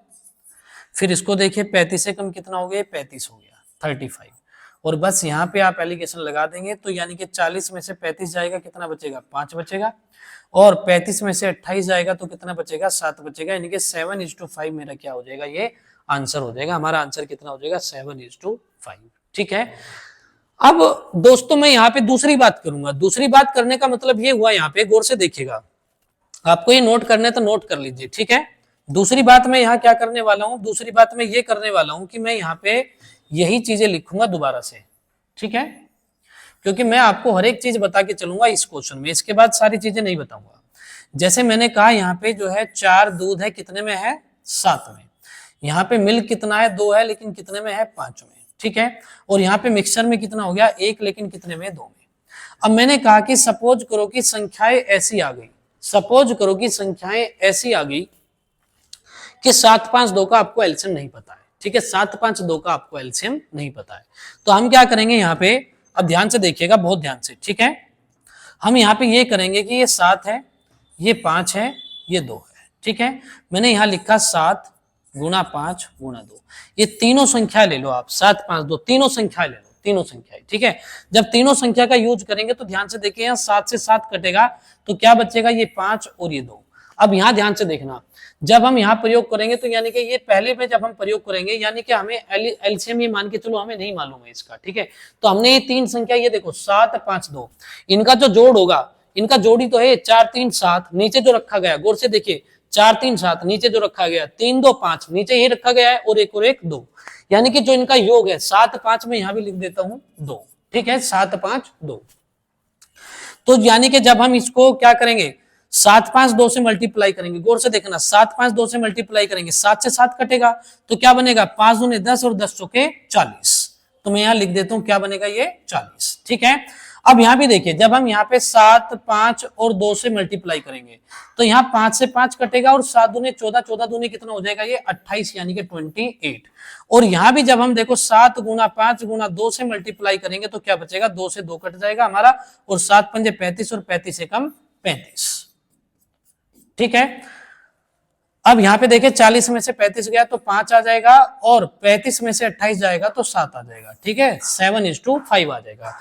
फिर इसको देखिए 35 से कम कितना हो गया, 35 हो गया, 35। और बस यहाँ पे आप एलिगेशन लगा देंगे तो यानी कि 40 में से 35 जाएगा, कितना बचेगा, 5 बचेगा, और 35 में से 28 जाएगा तो कितना बचेगा, 7 बचेगा। यानी कि 7:5 मेरा क्या हो जाएगा, ये आंसर हो जाएगा। हमारा आंसर कितना हो जाएगा, 7:5, ठीक है। अब दोस्तों मैं यहाँ पे दूसरी बात करूंगा। दूसरी बात करने का मतलब ये हुआ, यहाँ पे गौर से देखिएगा, आपको ये नोट करना है तो नोट कर लीजिए, ठीक है। दूसरी बात मैं यहाँ क्या करने वाला हूँ, दूसरी बात मैं ये करने वाला हूँ कि मैं यहाँ पे यही चीजें लिखूंगा दोबारा से, ठीक है। क्योंकि मैं आपको हर एक चीज बता के चलूंगा इस क्वेश्चन में, इसके बाद सारी चीजें नहीं बताऊंगा। जैसे मैंने कहा यहाँ पे जो है 4 दूध है, कितने में है, 7 में। यहाँ पे मिल्क कितना है, 2 है, लेकिन कितने में है, 5 में, ठीक है। और यहाँ पे मिक्सचर में कितना हो गया, 1, लेकिन कितने में, 2 में। अब मैंने कहा कि सपोज करो कि संख्याएं ऐसी आ गई, सपोज करो कि संख्याएं ऐसी आ गई कि 7 5 2 का आपको एलसीएम नहीं पता है, ठीक है। 7 5 2 का आपको एलसीएम नहीं पता है, तो हम क्या करेंगे यहाँ पे, अब ध्यान से देखिएगा, बहुत ध्यान से, ठीक है। हम यहाँ पे ये करेंगे कि ये 7 है, ये 5 है, ये 2 है, ठीक है। मैंने यहाँ लिखा 7 गुणा 5 गुणा 2, ये तीनों संख्या ले लो आप, 7 5 2 तीनों संख्या ले लो, तीनों संख्या, ठीक है। जब तीनों संख्या का यूज करेंगे तो ध्यान से देखिए, यहाँ 7 से 7 कटेगा तो क्या बचेगा, ये 5 और ये 2। अब यहाँ ध्यान से देखना, जब हम यहाँ प्रयोग करेंगे तो यानी कि ये पहले में जब हम प्रयोग करेंगे यानी कि हमें एलसीएम ये मान के चलो हमें नहीं मालूम है इसका, ठीक है। तो हमने ये तीन संख्या, ये देखो 7 5 2, इनका जो जोड़ होगा, इनका जोड़ी तो है 4 3 7, नीचे जो रखा गया गौर से देखिए 4 3 7, नीचे जो रखा गया 3 2 5, नीचे ये रखा गया है और एक 2, यानी कि जो इनका योग है 7 5 में यहां भी लिख देता हूं 2, ठीक है, 7 5 2। तो यानी कि जब हम इसको क्या करेंगे, 7 5 2 से मल्टीप्लाई करेंगे, गौर से देखना 7 5 2 से मल्टीप्लाई करेंगे, 7 से 7 कटेगा तो क्या बनेगा, 5 दूने 10 और 10 चौके 40, तो मैं यहां लिख देता हूं क्या बनेगा, ये 40, ठीक है। अब यहां भी देखिए, जब हम यहाँ पे 7 5 और 2 से मल्टीप्लाई करेंगे तो यहाँ 5 से 5 कटेगा और 7 दूने 14, 14 दूने कितना हो जाएगा, ये 28 यानी कि 28। और यहां भी जब हम देखो 7 गुना 5 गुना 2 से मल्टीप्लाई करेंगे तो क्या बचेगा, 2 से 2 कट जाएगा हमारा, और 7 पंजे 35 और 35 से कम 35, ठीक है। अब यहाँ पे देखिए 40 में से 35 गया तो 5 आ जाएगा, और 35 में से 28 जाएगा तो 7 आ जाएगा, ठीक है, 7:5 आ जाएगा।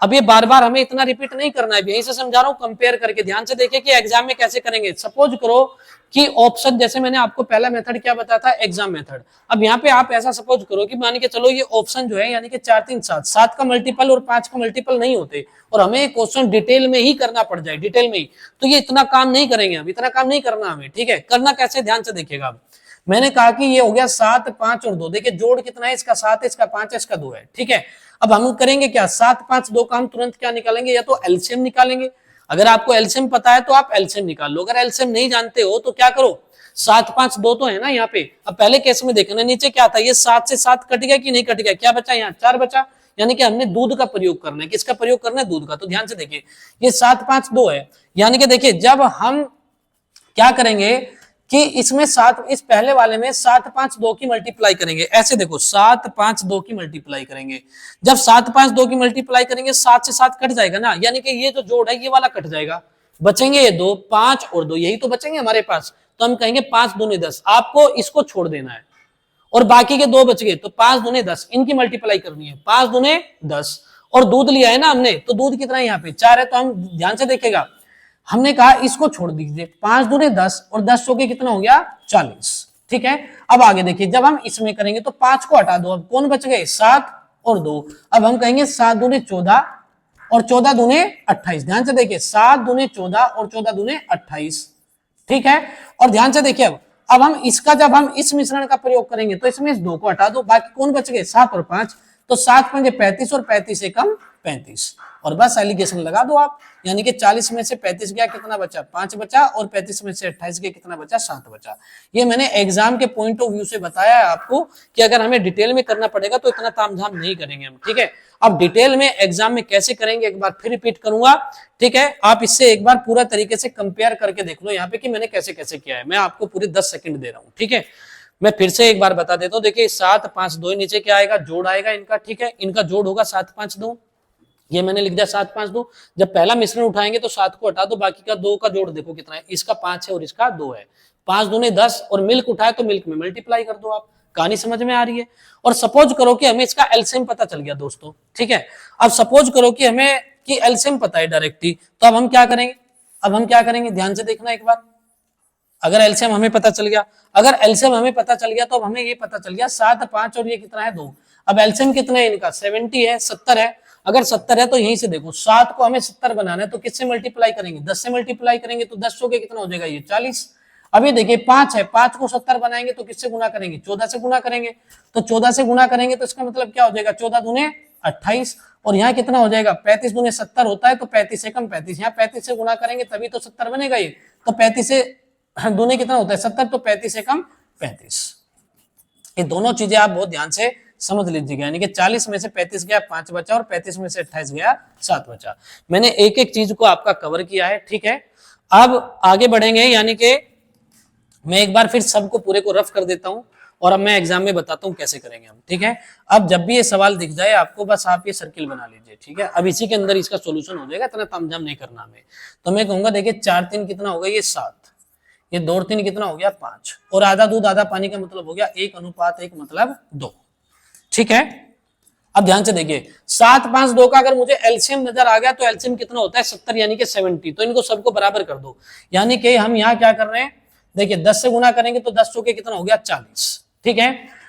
अब ये बार बार हमें इतना रिपीट नहीं करना है, यहीं से समझा रहा हूं, कंपेयर करके ध्यान से देखिए कि एग्जाम में कैसे करेंगे। सपोज करो कि ऑप्शन, जैसे मैंने आपको पहला मेथड क्या बताया था, एग्जाम मेथड। अब यहाँ पे आप ऐसा सपोज करो कि मान के चलो ये ऑप्शन जो है यानी कि 4 3 7, 7 का मल्टीपल और 5 का मल्टीपल नहीं होते, और हमें क्वेश्चन डिटेल में ही करना पड़ जाए, डिटेल में ही, तो ये इतना काम नहीं करेंगे हम, इतना काम नहीं करना हमें, ठीक है। करना कैसे, ध्यान से देखिएगा। अब मैंने कहा कि ये हो गया 7 5 और 2, देखिए जोड़ कितना है, इसका 7 है, इसका 5 है, इसका 2 है, ठीक है। अब हम करेंगे क्या, 7 5 2 का हम तुरंत क्या निकालेंगे, या तो एलसीएम निकालेंगे। अगर आपको एलसीएम पता है तो आप एलसीएम निकाल लो, अगर एलसीएम नहीं जानते हो तो क्या करो, 7 5 2 तो है ना यहाँ पे। अब पहले केस में देखना, नीचे क्या था, ये 7 से 7 कट गया कि नहीं कट गया, क्या बचा, यहाँ 4 बचा, यानी कि हमने दूध का प्रयोग करना है। किसका प्रयोग करना है, दूध का। तो ध्यान से देखिए, ये 7 5 2 है, यानी कि देखिए जब हम क्या करेंगे कि इसमें 7, इस पहले वाले में 7 5 2 की मल्टीप्लाई करेंगे, ऐसे देखो 7 5 2 की मल्टीप्लाई करेंगे। जब 7 5 2 की मल्टीप्लाई करेंगे 7 से 7 कट जाएगा ना, यानी कि ये जो जोड़ है ये वाला कट जाएगा, बचेंगे ये 2, 5 और 2, यही तो बचेंगे हमारे पास। तो हम कहेंगे 5 दूने 10, आपको इसको छोड़ देना है, और बाकी के 2 बच गए, तो 5 दूने 10, इनकी मल्टीप्लाई करनी है, 5 दूने 10, और दूध लिया है ना हमने, तो दूध कितना है यहाँ पे 4 है, तो हम ध्यान से देखेगा, हमने कहा इसको छोड़ दीजिए, 5 दूने 10 और 10 चौके कितना हो गया 40, ठीक है। अब आगे देखिए, जब हम इसमें करेंगे तो 5 को हटा दो, अब कौन बच गए 7 और 2, अब हम कहेंगे 7 दूने 14 और 14 दूने 28, ध्यान से देखिए 7 दूने 14 और 14 दूने 28, ठीक है। और ध्यान से देखिए, अब हम इसका, जब हम इस मिश्रण का प्रयोग करेंगे तो इसमें इस 2 को हटा दो, बाकी कौन बच गए 7 और 5, तो 7 पंजे 35 और 35 से कम 35, और बस एलिगेशन लगा दो आप, यानी कि 40 में से 35 गया, कितना बचा 5 बचा, और 35 में से 28 गया, कितना बचा 7 बचा। ये मैंने एग्जाम के पॉइंट ऑफ व्यू से बताया है आपको कि अगर हमें डिटेल में करना पड़ेगा तो इतना तामझाम नहीं करेंगे हम, ठीक है। अब डिटेल में एग्जाम में कैसे करेंगे एक बार फिर रिपीट करूंगा, ठीक है। आप इससे एक बार पूरा तरीके से कंपेयर करके देख लो यहाँ पे कि मैंने कैसे कैसे किया है। मैं आपको पूरे 10 सेकंड दे रहा हूँ, ठीक है। मैं फिर से एक बार बता देता हूँ, देखिए 7 5 2, नीचे क्या आएगा, जोड़ आएगा इनका, ठीक है। इनका जोड़ होगा 7 5 2, ये मैंने लिख दिया 7 5 2। जब पहला मिश्रण उठाएंगे तो 7 को हटा दो, बाकी का 2 का जोड़ देखो कितना है, इसका 5 है और इसका 2 है, 5 दूने 10, और मिल्क उठाए तो मिल्क में मल्टीप्लाई कर दो आप। कहानी समझ में आ रही है। और सपोज करो कि हमें इसका एलसीएम पता चल गया दोस्तों, ठीक है। अब सपोज करो कि हमें कि एलसीएम पता है डायरेक्टली, तो अब हम क्या करेंगे, अब हम क्या करेंगे, ध्यान से देखना एक बार। अगर एलसीएम हमें पता चल गया, अगर एलसीएम हमें पता चल गया तो अब हमें ये पता चल गया 7 5 और ये कितना है 2। अब एलसीएम कितना है इनका, 70 है, 70 है। अगर 70 है तो यहीं से देखो 7 को हमें 70 बनाना है, तो किससे मल्टीप्लाई करेंगे, 10 से मल्टीप्लाई करेंगे, तो 10 के कितना हो जाएगा, ये 40। अभी देखिए 5 है, 5 को 70 बनाएंगे तो किससे गुना करेंगे, 14 से गुना करेंगे, तो 14 से गुना करेंगे तो इसका मतलब क्या हो जाएगा, 14 दूने 28, और यहाँ कितना हो जाएगा, 35 दूने 70 होता है, तो 35 से कम 35, यहाँ 35 से गुना करेंगे तभी तो 70 बनेगा ये, तो 35 से दूने कितना होता है 70, तो 35 से कम 35। ये दोनों चीजें आप बहुत ध्यान से समझ लीजिएगा, यानी कि 40 में से 35 गया 5 बचा, और 35 में से 28 गया 7 बचा। मैंने एक एक चीज को आपका कवर किया है, ठीक है। अब आगे बढ़ेंगे, यानी कि मैं एक बार फिर सबको पूरे को रफ कर देता हूं, और अब मैं एग्जाम में बताता हूं कैसे करेंगे हम, ठीक है। अब जब भी ये सवाल दिख जाए आपको, बस आप ये सर्किल बना लीजिए, ठीक है। अब इसी के अंदर इसका सोल्यूशन हो जाएगा, इतना तामझाम नहीं करना हमें। तो मैं कहूंगा देखिए 4 3 कितना होगा, ये 7, ये 2 और 3 कितना हो गया 5, और आधा दूध आधा पानी का मतलब हो गया 1:1 मतलब 2। ठीक है, अब ध्यान से देखिए 7, 5, 2 का अगर मुझे एलसीएम नजर आ गया तो एलसीएम कितना होता है 70 यानी कि 70, तो इनको सबको बराबर कर दो। यानी कि हम यहाँ क्या कर रहे हैं, देखिए 10 से गुना करेंगे तो 10 चौके कितना हो गया 40। ठीक है,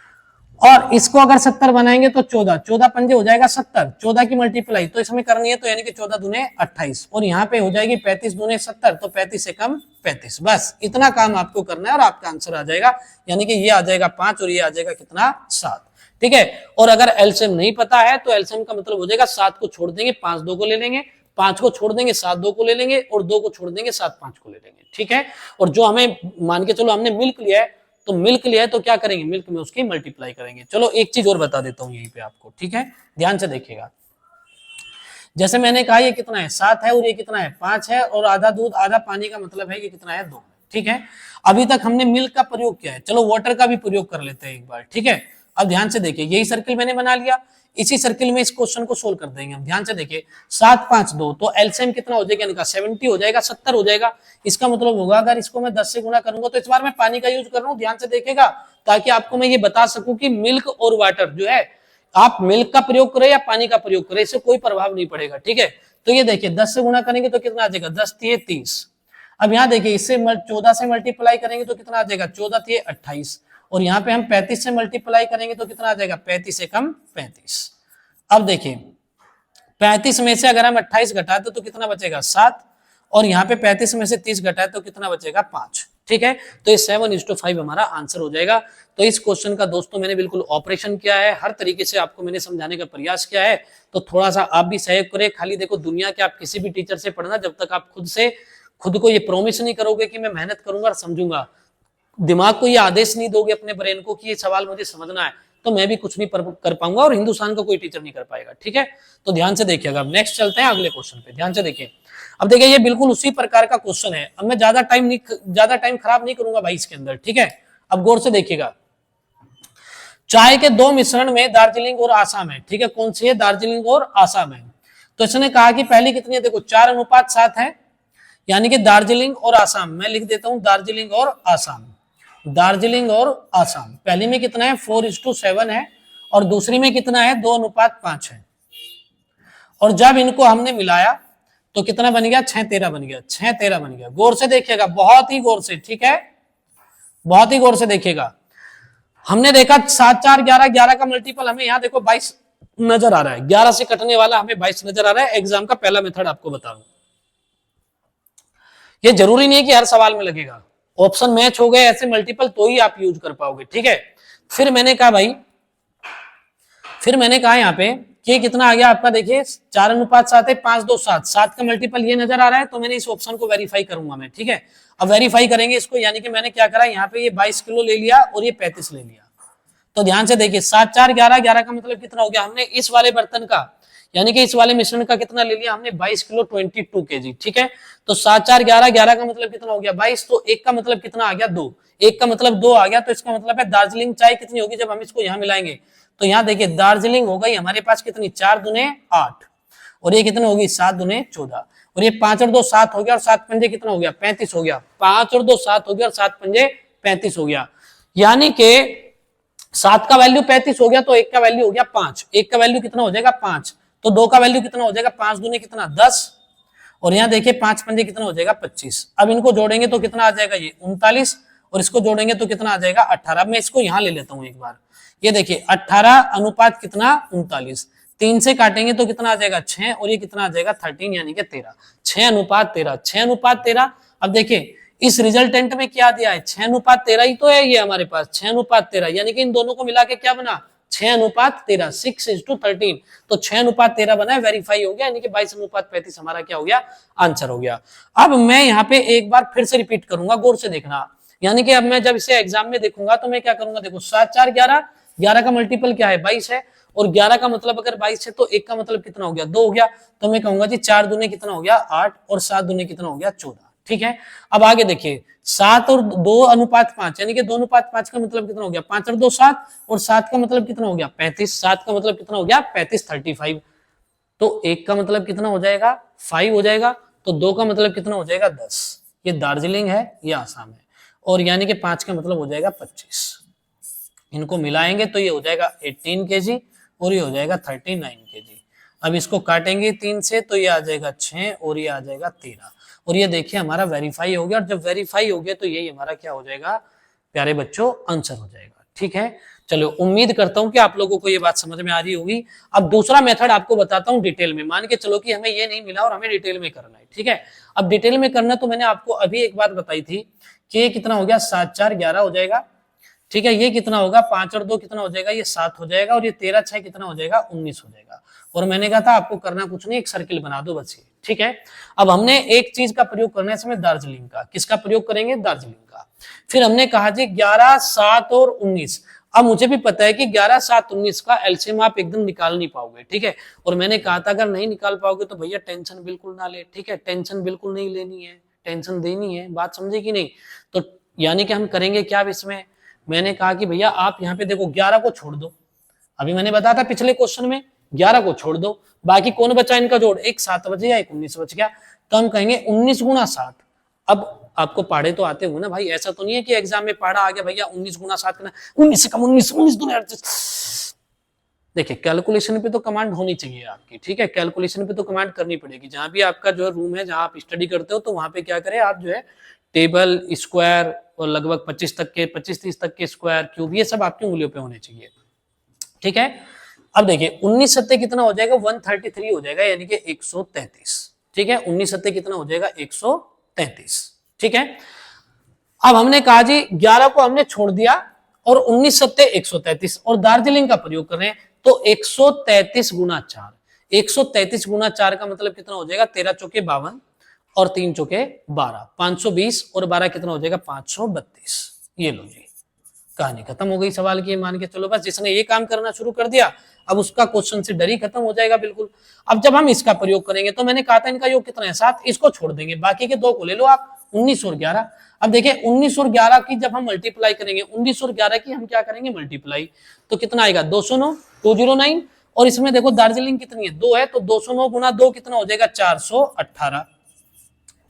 और इसको अगर 70 बनाएंगे तो 14, 14 पंजे हो जाएगा 70, 14 की मल्टीप्लाई तो इसमें करनी है, तो यानी कि 14 दूने 28, और यहाँ पे हो जाएगी 35 दूने 70, तो 35 से कम 35। बस इतना काम आपको करना है और आपका आंसर आ जाएगा, यानी कि ये आ जाएगा 5 और ये आ जाएगा कितना 7। ठीक है, और अगर एलसीएम नहीं पता है तो एलसीएम का मतलब हो जाएगा 7 को छोड़ देंगे 5 2 को ले लेंगे, 5 को छोड़ देंगे 7 2 को ले लेंगे, और 2 को छोड़ देंगे 7 5 को ले लेंगे। ठीक है, और जो हमें मान के चलो हमने मिल्क लिया है, तो मिल्क लिया है तो क्या करेंगे, मिल्क में उसकी मल्टीप्लाई करेंगे। चलो एक चीज और बता देता हूं यहीं पे आपको। ठीक है, ध्यान से देखिएगा, जैसे मैंने कहा ये कितना है 7 है और ये कितना है 5 है, और आधा दूध आधा पानी का मतलब है ये कितना है 2। ठीक है, अभी तक हमने मिल्क का प्रयोग किया है, चलो वाटर का भी प्रयोग कर लेते हैं एक बार। ठीक है, अब ध्यान से देखिए, यही सर्किल मैंने बना लिया, इसी सर्किल में इस क्वेश्चन को सोल्व कर देंगे हम। ध्यान से देखिए 7 5 2, तो एलसीएम कितना हो जाएगा इनका 70 हो जाएगा, 70 हो जाएगा। इसका मतलब होगा अगर इसको मैं 10 से गुना करूंगा, तो इस बार मैं पानी का यूज कर रहा हूं, ध्यान से देखेगा, ताकि आपको मैं ये बता सकूं कि मिल्क और वाटर जो है, आप मिल्क का प्रयोग करें या पानी का प्रयोग करें, इससे कोई प्रभाव नहीं पड़ेगा। ठीक है, तो ये देखिए 10 से गुना करेंगे तो कितना आ जाएगा 10 3 30। अब यहाँ देखिए इससे 14 से मल्टीप्लाई करेंगे तो कितना आ जाएगा 14 3 28, और यहाँ पे हम 35 से मल्टीप्लाई करेंगे तो कितना आ जाएगा 35 से कम 35। अब देखिए 35 में से अगर हम 28 घटाते तो कितना बचेगा 7, और यहाँ पे 35 में से 30 घटाए तो कितना बचेगा 5। ठीक है, तो ये 7:5 हमारा आंसर हो जाएगा। तो इस क्वेश्चन का दोस्तों मैंने बिल्कुल ऑपरेशन किया है, हर तरीके से आपको मैंने समझाने का प्रयास किया है, तो थोड़ा सा आप भी सहयोग करें। खाली देखो दुनिया के आप किसी भी टीचर से पढ़ना, जब तक आप खुद को ये प्रॉमिस नहीं करोगे कि मैं मेहनत करूंगा और समझूंगा, दिमाग को ये आदेश नहीं दोगे अपने ब्रेन को कि ये सवाल मुझे समझना है, तो मैं भी कुछ नहीं कर पाऊंगा और हिंदुस्तान का कोई टीचर नहीं कर पाएगा। ठीक है, तो ध्यान से देखिएगा। अब नेक्स्ट चलते हैं अगले क्वेश्चन पे, ध्यान से देखिए। अब देखिए ये बिल्कुल उसी प्रकार का क्वेश्चन है, अब मैं ज्यादा टाइम खराब नहीं करूंगा भाई इसके अंदर। ठीक है, अब गौर से देखिएगा, चाय के 2 मिश्रण में दार्जिलिंग और आसाम है। ठीक है, कौन सी है, दार्जिलिंग और आसाम है। तो इसने कहा कि पहली कितनी है, देखो 4:7 है, यानी कि दार्जिलिंग और आसाम, मैं लिख देता हूं दार्जिलिंग और आसाम, दार्जिलिंग और आसाम। पहली में कितना है 4:7 है, और दूसरी में कितना है 2:5 है, और जब इनको हमने मिलाया तो कितना बन गया 6:13 बन गया, 6:13 बन गया। गौर से देखिएगा, बहुत ही गौर से, ठीक है, बहुत ही गौर से देखिएगा। हमने देखा 7 4 11 11 का मल्टीपल हमें यहाँ देखो 22 नजर आ रहा है, 11 से कटने वाला हमें 22 नजर आ रहा है। एग्जाम का पहला मेथड आपको बता दूं, ये जरूरी नहीं है कि हर सवाल में लगेगा, ऑप्शन मैच हो गए ऐसे मल्टीपल तो ही आप यूज कर पाओगे। ठीक है, फिर मैंने कहा यहाँ पे कि कितना आ गया आपका, देखिए 4:7 है, 5 2 7, 7 का मल्टीपल ये नजर आ रहा है, तो मैंने इस ऑप्शन को वेरीफाई करूंगा मैं। ठीक है, अब वेरीफाई करेंगे इसको, यानी कि मैंने क्या करा, यहाँ पे ये 22 किलो ले लिया और ये 35 ले लिया। तो ध्यान से देखिए 7 4 11 11 का मतलब कितना हो गया, हमने इस वाले बर्तन का यानी कि इस वाले मिश्रण का कितना ले लिया हमने 22 किलो 22 kg। ठीक है, तो 7 4 11 11 का मतलब कितना हो गया 22, तो एक का मतलब कितना आ गया 2, एक का मतलब 2 आ गया, तो इसका मतलब है दार्जिलिंग चाय कितनी होगी जब हम इसको यहाँ मिलाएंगे। तो यहाँ देखिए दार्जिलिंग हो गई हमारे पास कितनी 4 दूने 8, और ये कितनी होगी 7 दूने 14, और ये 5 और 2 7 हो गया, और 7 पंजे कितना हो गया 35 हो गया, 5 और 2 7 हो गया और 7 पंजे 35 हो गया। यानी कि 7 का वैल्यू 35 हो गया, तो एक का वैल्यू हो गया 5, एक का वैल्यू कितना हो जाएगा 5, तो 2 का वैल्यू कितना हो जाएगा 5 दूने कितना 10, और यहाँ देखिए 5 पंजे कितना हो जाएगा 25। अब इनको जोड़ेंगे तो कितना आ जाएगा ये 39, और इसको जोड़ेंगे तो कितना आ जाएगा 18। मैं इसको यहाँ ले लेता हूँ एक बार, ये देखिए 18 अनुपात कितना 39, 3 से काटेंगे तो कितना आ जाएगा 6, और ये कितना आ जाएगा 13 यानी कि 13, 6:13, 6:13। अब देखिए इस रिजल्टेंट में क्या दिया है 6:13 ही तो है ये हमारे पास, 6:13, यानी कि इन दोनों को मिला के क्या बना 6:13, 6:13, तो 6:13 बना है, वेरीफाई हो गया, यानी कि 22:35 हमारा क्या हो गया आंसर हो गया। अब मैं यहाँ पे एक बार फिर से रिपीट करूंगा, गौर से देखना, यानी कि अब मैं जब इसे एग्जाम में देखूंगा तो मैं क्या करूंगा, देखो 7 4 11, 11 का मल्टीपल क्या है 22 है, और 11 का मतलब अगर 22 है तो एक का मतलब कितना हो गया 2 हो गया, तो मैं कहूंगा जी 4 दूने कितना हो गया 8, और 7 दूने कितना हो गया 14। ठीक है, अब आगे देखिए 7 और 2:5, यानी कि 2:5 का मतलब कितना हो गया 5 और 2 7, और 7 का मतलब कितना हो गया 35, 7 का मतलब कितना हो गया 35 35, तो एक का मतलब कितना हो जाएगा 5 हो जाएगा, तो 2 का मतलब कितना हो जाएगा 10। ये दार्जिलिंग है, ये आसाम है। और यानी कि 5 का मतलब हो जाएगा 25। इनको मिलाएंगे तो ये हो जाएगा 18 kg और ये हो जाएगा 39 kg। अब इसको काटेंगे 3 से तो ये आ जाएगा 6 और ये आ जाएगा 13। और ये देखिए हमारा वेरीफाई हो गया, और जब वेरीफाई हो गया तो यही हमारा क्या हो जाएगा प्यारे बच्चों, आंसर हो जाएगा। ठीक है, चलो उम्मीद करता हूं कि आप लोगों को ये बात समझ में आ रही होगी। अब दूसरा मेथड आपको बताता हूं डिटेल में। मान के चलो कि हमें ये नहीं मिला और हमें डिटेल में करना है। ठीक है, अब डिटेल में करना तो मैंने आपको अभी एक बात बताई थी कि ये कितना हो गया 7 4 11 हो जाएगा। ठीक है, ये कितना होगा 5 और 2 कितना हो जाएगा, ये 7 हो जाएगा, और ये 13 6 कितना हो जाएगा 19 हो जाएगा। और मैंने कहा था आपको करना कुछ नहीं, एक सर्किल बना दो बस ये। ठीक है, अब हमने एक चीज का प्रयोग करना है इसमें, दार्जिलिंग का। किसका प्रयोग करेंगे, दार्जिलिंग का। फिर हमने कहा जी 11 7 और 19। अब मुझे भी पता है कि 11 7 19 का एलसीएम आप एकदम निकाल नहीं पाओगे। ठीक है, और मैंने कहा था अगर नहीं निकाल पाओगे तो भैया टेंशन बिल्कुल ना ले। ठीक है, टेंशन बिल्कुल नहीं लेनी है, टेंशन देनी है, बात समझे कि नहीं। तो यानी कि हम करेंगे क्या अब इसमें, मैंने कहा कि भैया आप यहाँ पे देखो 11 को छोड़ दो। अभी मैंने बताया था पिछले क्वेश्चन में 11 को छोड़ दो, बाकी कौन बचा इनका जोड़, एक 7 बच गया, एक 19 बच गया। तो हम कहेंगे 19 गुणा 7। अब आपको पढ़े तो आते हुए ना भाई, ऐसा तो नहीं है कि एग्जाम में पढ़ा आ गया भैया 19 गुणा 7 करना, 19 से कम 19 19 दूना। देखिए कैलकुलेशन पे तो कमांड होनी चाहिए आपकी। ठीक है, कैलकुलेशन पे तो कमांड करनी पड़ेगी। जहां भी आपका जो रूम है, जहां आप स्टडी करते हो, तो वहां पे क्या करें आप जो है टेबल, स्क्वायर और लगभग 25 तक के 25-30 तक के स्क्वायर, क्यूब, ये सब आपकी उंगलियों पे होने चाहिए। ठीक है, अब देखिए 19 सत्ते कितना हो जाएगा 133 हो जाएगा, यानी कि 133। ठीक है, 19 सत्ते कितना हो जाएगा 133। ठीक है, अब हमने कहा जी 11 को हमने छोड़ दिया और 19 सत्ते 133, और दार्जिलिंग का प्रयोग कर रहे हैं तो 133 गुना 4। 133 गुना 4 का मतलब कितना हो जाएगा 13 चौके 52 और 3 चौके 12, 520 और 12 कितना हो जाएगा 532। ये लो जी, कहानी खत्म हो गई सवाल की। मान के चलो बस जिसने ये काम करना शुरू कर दिया अब उसका क्वेश्चन से डर ही खत्म हो जाएगा बिल्कुल। अब जब हम इसका प्रयोग करेंगे तो मैंने कहा था इनका योग कितना है 7, इसको छोड़ देंगे, बाकी के 2 को ले लो आप 19 और 11। अब देखिए 19 और 11 की जब हम मल्टीप्लाई करेंगे, 19 और 11 की हम क्या करेंगे मल्टीप्लाई, तो कितना आएगा 209 209। और इसमें देखो दार्जिलिंग कितनी है 2 है, तो 209 गुना 2 कितना हो जाएगा 418।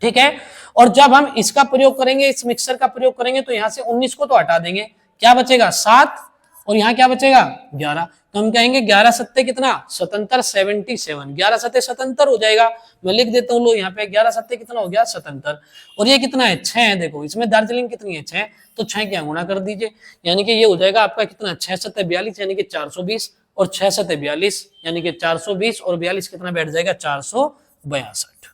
ठीक है, और जब हम इसका प्रयोग करेंगे, इस मिक्सर का प्रयोग करेंगे, तो यहां से 19 को तो हटा देंगे, क्या बचेगा 7, और यहां क्या बचेगा 11। तो हम कहेंगे 11 सत्ते कितना 77, 77, 11 सत्ते 77 हो जाएगा। मैं लिख देता हूं लो यहाँ पे 11 सत्ते कितना हो गया 77। और ये कितना है 6 है, देखो इसमें दार्जिलिंग कितनी है 6, तो 6 क्या गुणा कर दीजिए, यानी कि ये हो जाएगा आपका कितना 6 सत्ते 42, यानी कि 420, और 6 सत्ते 42 यानी कि 420, और 42 कितना बैठ जाएगा 462।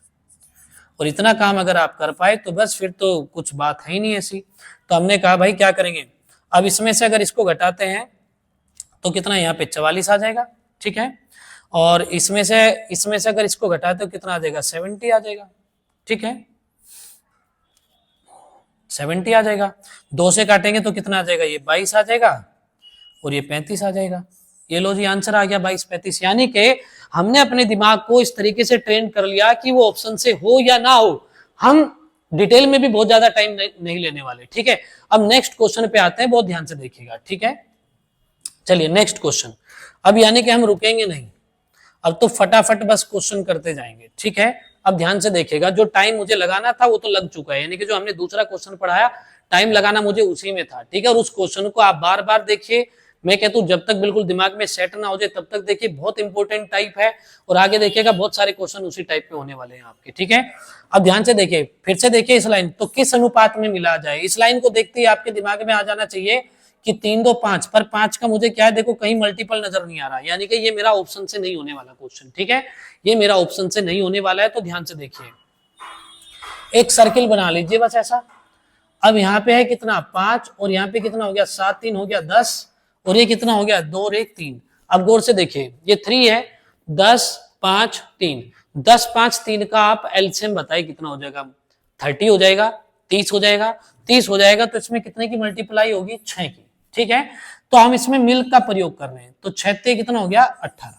और इतना काम अगर आप कर पाए तो बस फिर तो कुछ बात है ही नहीं ऐसी। तो हमने कहा भाई क्या करेंगे, अब इसमें से अगर इसको घटाते हैं तो कितना यहाँ पे 44 आ जाएगा। ठीक है, और इसमें से अगर इसको घटाते तो कितना आ जाएगा 70 आ जाएगा। ठीक है, 70 आ जाएगा। 2 से काटेंगे तो कितना आ जाएगा, ये 22 आ जाएगा और ये 35 आ जाएगा। ये लो जी आंसर आ गया 22 35। यानी कि हमने अपने दिमाग को इस तरीके से ट्रेन कर लिया कि वो ऑप्शन से हो या ना हो, हम डिटेल में भी बहुत ज्यादा टाइम नहीं लेने वाले। ठीक है, अब नेक्स्ट क्वेश्चन पे आते हैं, बहुत ध्यान से देखिएगा। ठीक है, चलिए नेक्स्ट क्वेश्चन। अब यानी कि हम रुकेंगे नहीं, अब तो फटाफट बस क्वेश्चन करते जाएंगे। ठीक है, अब ध्यान से देखिएगा, जो टाइम मुझे लगाना था वो तो लग चुका है, यानी कि जो हमने दूसरा क्वेश्चन पढ़ाया टाइम लगाना मुझे उसी में था। ठीक है, और उस क्वेश्चन को आप बार बार देखिए। मैं कहता हूं जब तक बिल्कुल दिमाग में सेट ना हो जाए तब तक देखिए, बहुत इंपॉर्टेंट टाइप है, और आगे देखिएगा बहुत सारे क्वेश्चन उसी टाइप में होने वाले हैं आपके। ठीक है, अब ध्यान से देखिए, फिर से देखिए इस लाइन तो किस अनुपात में मिला जाए, इस लाइन को देखते ही आपके दिमाग में आ जाना चाहिए कि 3 2 5, पर 5 का मुझे क्या है देखो कहीं मल्टीपल नजर नहीं आ रहा, यानी कि ये मेरा ऑप्शन से नहीं होने वाला क्वेश्चन। ठीक है, ये मेरा ऑप्शन से नहीं होने वाला है। तो ध्यान से देखिए, एक सर्किल बना लीजिए बस ऐसा। अब यहाँ पे है कितना 5, और यहाँ पे कितना हो गया 7 3 हो गया 10, और ये कितना हो गया 2 और 1 3। अब गौर से देखिए ये 3 है, 10 5 3, 10 5 3 का आप एलसीएम बताइए कितना हो जाएगा, 30 हो जाएगा, 30 हो जाएगा, 30 हो जाएगा। तो इसमें कितने की मल्टीप्लाई होगी 6 की। ठीक है, तो हम इसमें मिल्क का प्रयोग कर रहे हैं, तो 6 कितना हो गया 18।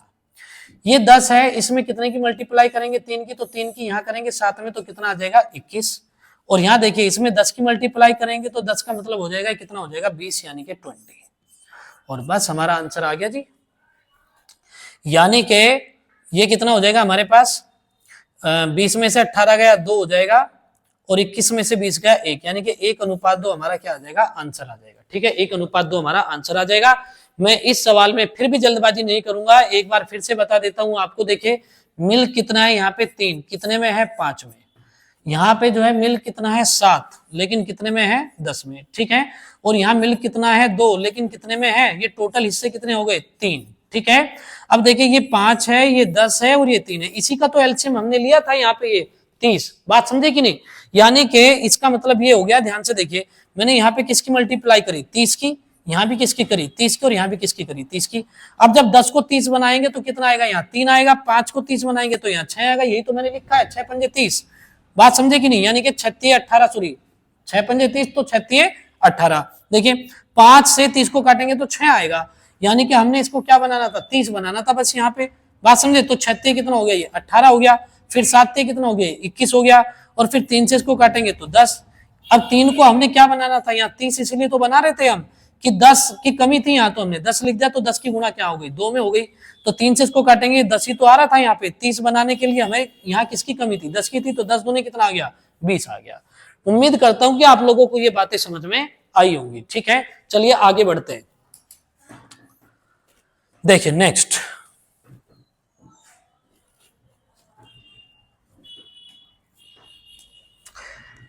ये 10 है, इसमें कितने की मल्टीप्लाई करेंगे 3 की, तो 3 की यहाँ करेंगे 7 में, तो कितना आ जाएगा 21। और यहाँ देखिए इसमें 10 की मल्टीप्लाई करेंगे तो 10 का मतलब हो जाएगा कितना हो जाएगा 20, यानी कि 20। और बस हमारा आंसर आ गया जी। यानी कि ये कितना हो जाएगा हमारे पास 20 में से 18 गया 2 हो जाएगा, और 21 में से 20 गया 1, यानी कि 1:2 हमारा क्या आ जाएगा, आंसर आ जाएगा। ठीक है, 1:2 हमारा आंसर आ जाएगा। मैं इस सवाल में फिर भी जल्दबाजी नहीं करूंगा, एक बार फिर से बता देता हूं आपको। देखिए मिल कितना है यहाँ पे 3, कितने में है 5 में। यहाँ पे जो है मिल कितना है 7, लेकिन कितने में है 10 में। ठीक है, और यहाँ मिल कितना है 2, लेकिन कितने में है, ये टोटल हिस्से कितने हो गए 3। ठीक है, अब देखिए ये 5 है, ये 10 है और ये 3 है, इसी का तो एलसीएम हमने लिया था यहाँ पे ये 30। बात समझे कि नहीं, यानी कि इसका मतलब ये हो गया, ध्यान से देखिए मैंने यहाँ पे किसकी मल्टीप्लाई करी 30 की, यहाँ भी किसकी करी 30 की, और यहाँ भी किसकी करी 30 की। अब जब 10 को 30 बनाएंगे तो कितना आएगा, यहाँ 3 आएगा, 5 को 30 बनाएंगे तो यहाँ 6 आएगा, यही तो मैंने लिखा है 6 पंजे 30। बात समझे कि नहीं, यानी कि 36 18 सॉरी 6 पंजे 30 तो 36 18। देखिए 5 से 30 को काटेंगे तो 6 आएगा, यानी कि हमने इसको क्या बनाना था 30 बनाना था बस यहाँ पे। बात समझे, तो 36 कितना हो गया, ये 18 हो गया, फिर 7 कितना हो गया 21 हो गया, और फिर 3 से इसको काटेंगे तो 10। अब 3 को हमने क्या बनाना था, यहाँ 30 इसलिए तो बना रहे थे हम कि 10 की कमी थी, यहाँ तो हमने 10 लिख दिया, तो 10 की गुणा क्या हो गई 2 में हो गई, तो 3 से इसको काटेंगे 10 ही तो आ रहा था यहाँ पे। 30 बनाने के लिए हमें यहाँ किसकी कमी थी 10 की थी, तो 10 दूनी कितना आ गया 20 आ गया। उम्मीद करता हूं कि आप लोगों को ये बातें समझ में आई होंगी। ठीक है, चलिए आगे बढ़ते हैं। देखिए नेक्स्ट,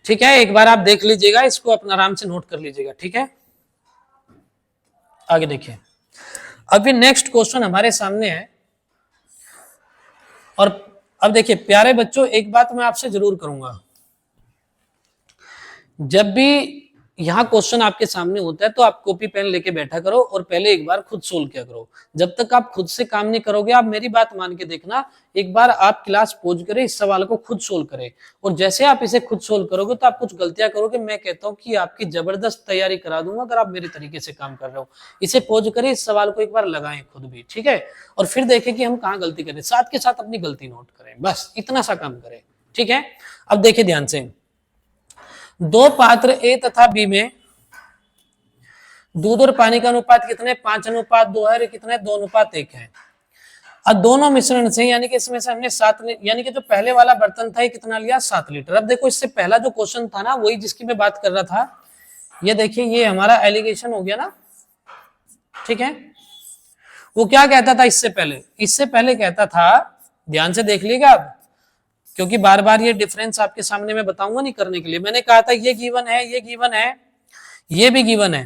ठीक है, एक बार आप देख लीजिएगा, इसको अपना आराम से नोट कर लीजिएगा। ठीक है, आगे देखिए, अभी नेक्स्ट क्वेश्चन हमारे सामने है। और अब देखिए प्यारे बच्चों, एक बात मैं आपसे जरूर करूंगा, जब भी यहां क्वेश्चन आपके सामने होता है तो आप कॉपी पेन लेके बैठा करो और पहले एक बार खुद सोल्व किया करो। जब तक आप खुद से काम नहीं करोगे, आप मेरी बात मान के देखना, एक बार आप क्लास पॉज करें, इस सवाल को खुद सोल्व करें, और जैसे आप इसे खुद सोल्व करोगे तो आप कुछ गलतियां करोगे, मैं कहता हूं कि आपकी जबरदस्त तैयारी करा दूंगा अगर आप मेरे तरीके से काम कर रहे हो। इसे पॉज करें, इस सवाल को एक बार लगाएं खुद भी, ठीक है, और फिर देखें कि हम कहाँ गलती करें, साथ के साथ अपनी गलती नोट करें, बस इतना सा काम करें। ठीक है, अब देखिए ध्यान से, दो पात्र ए तथा बी में दूध और पानी का अनुपात कितने 5:2 है, कितने 2:1 है। अब दोनों मिश्रण से, यानी कि इसमें से हमने 7, यानी कि जो पहले वाला बर्तन था ये कितना लिया 7 लीटर। अब देखो इससे पहला जो क्वेश्चन था ना, वही जिसकी मैं बात कर रहा था, ये देखिए ये हमारा एलिगेशन हो गया ना। ठीक है, वो क्या कहता था इससे पहले कहता था, ध्यान से देख लीजिएगा आप, क्योंकि बार बार ये डिफरेंस आपके सामने मैं बताऊंगा नहीं करने के लिए। मैंने कहा था ये गिवन है, ये गिवन है, ये भी गिवन है,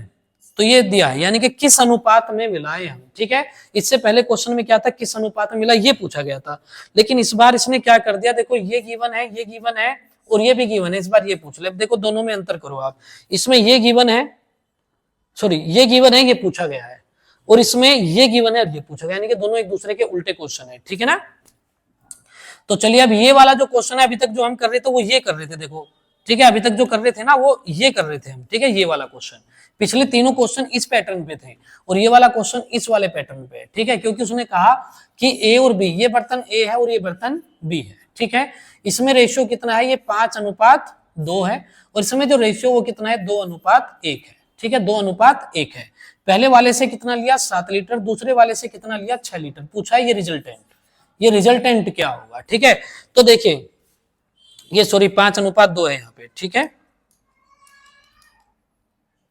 तो ये दिया है, यानी कि किस अनुपात में मिलाए हम। ठीक है, इससे पहले क्वेश्चन में क्या था, किस अनुपात में मिला ये पूछा गया था, लेकिन इस बार इसने क्या कर दिया, देखो ये गिवन है, ये गिवन है और ये भी गिवन है, इस बार ये पूछ ले। देखो दोनों में अंतर करो आप, इसमें ये गिवन है, सॉरी ये गिवन है, ये पूछा गया है, और इसमें ये गिवन है, ये पूछा गया, यानी कि दोनों एक दूसरे के उल्टे क्वेश्चन है। ठीक है ना, तो चलिए अब ये वाला जो क्वेश्चन है, अभी तक जो हम कर रहे थे वो ये कर रहे थे, देखो ठीक है, अभी तक जो कर रहे थे ना वो ये कर रहे थे हम। ठीक है, ये वाला क्वेश्चन, पिछले तीनों क्वेश्चन इस पैटर्न पे थे और ये वाला क्वेश्चन इस वाले पैटर्न पे है। ठीक है, क्योंकि उसने कहा कि ए और बी, ये बर्तन ए है और ये बर्तन बी है। ठीक है, इसमें रेशियो कितना है, ये 5:2 है, और इसमें जो रेशियो वो कितना है 2:1 है। ठीक है, 2:1 है। पहले वाले से कितना लिया 7 लीटर, दूसरे वाले से कितना लिया 6 लीटर। पूछा है ये रिजल्टेंट क्या होगा। ठीक है, तो देखिए ये सॉरी 5:2 है यहाँ पे। ठीक है,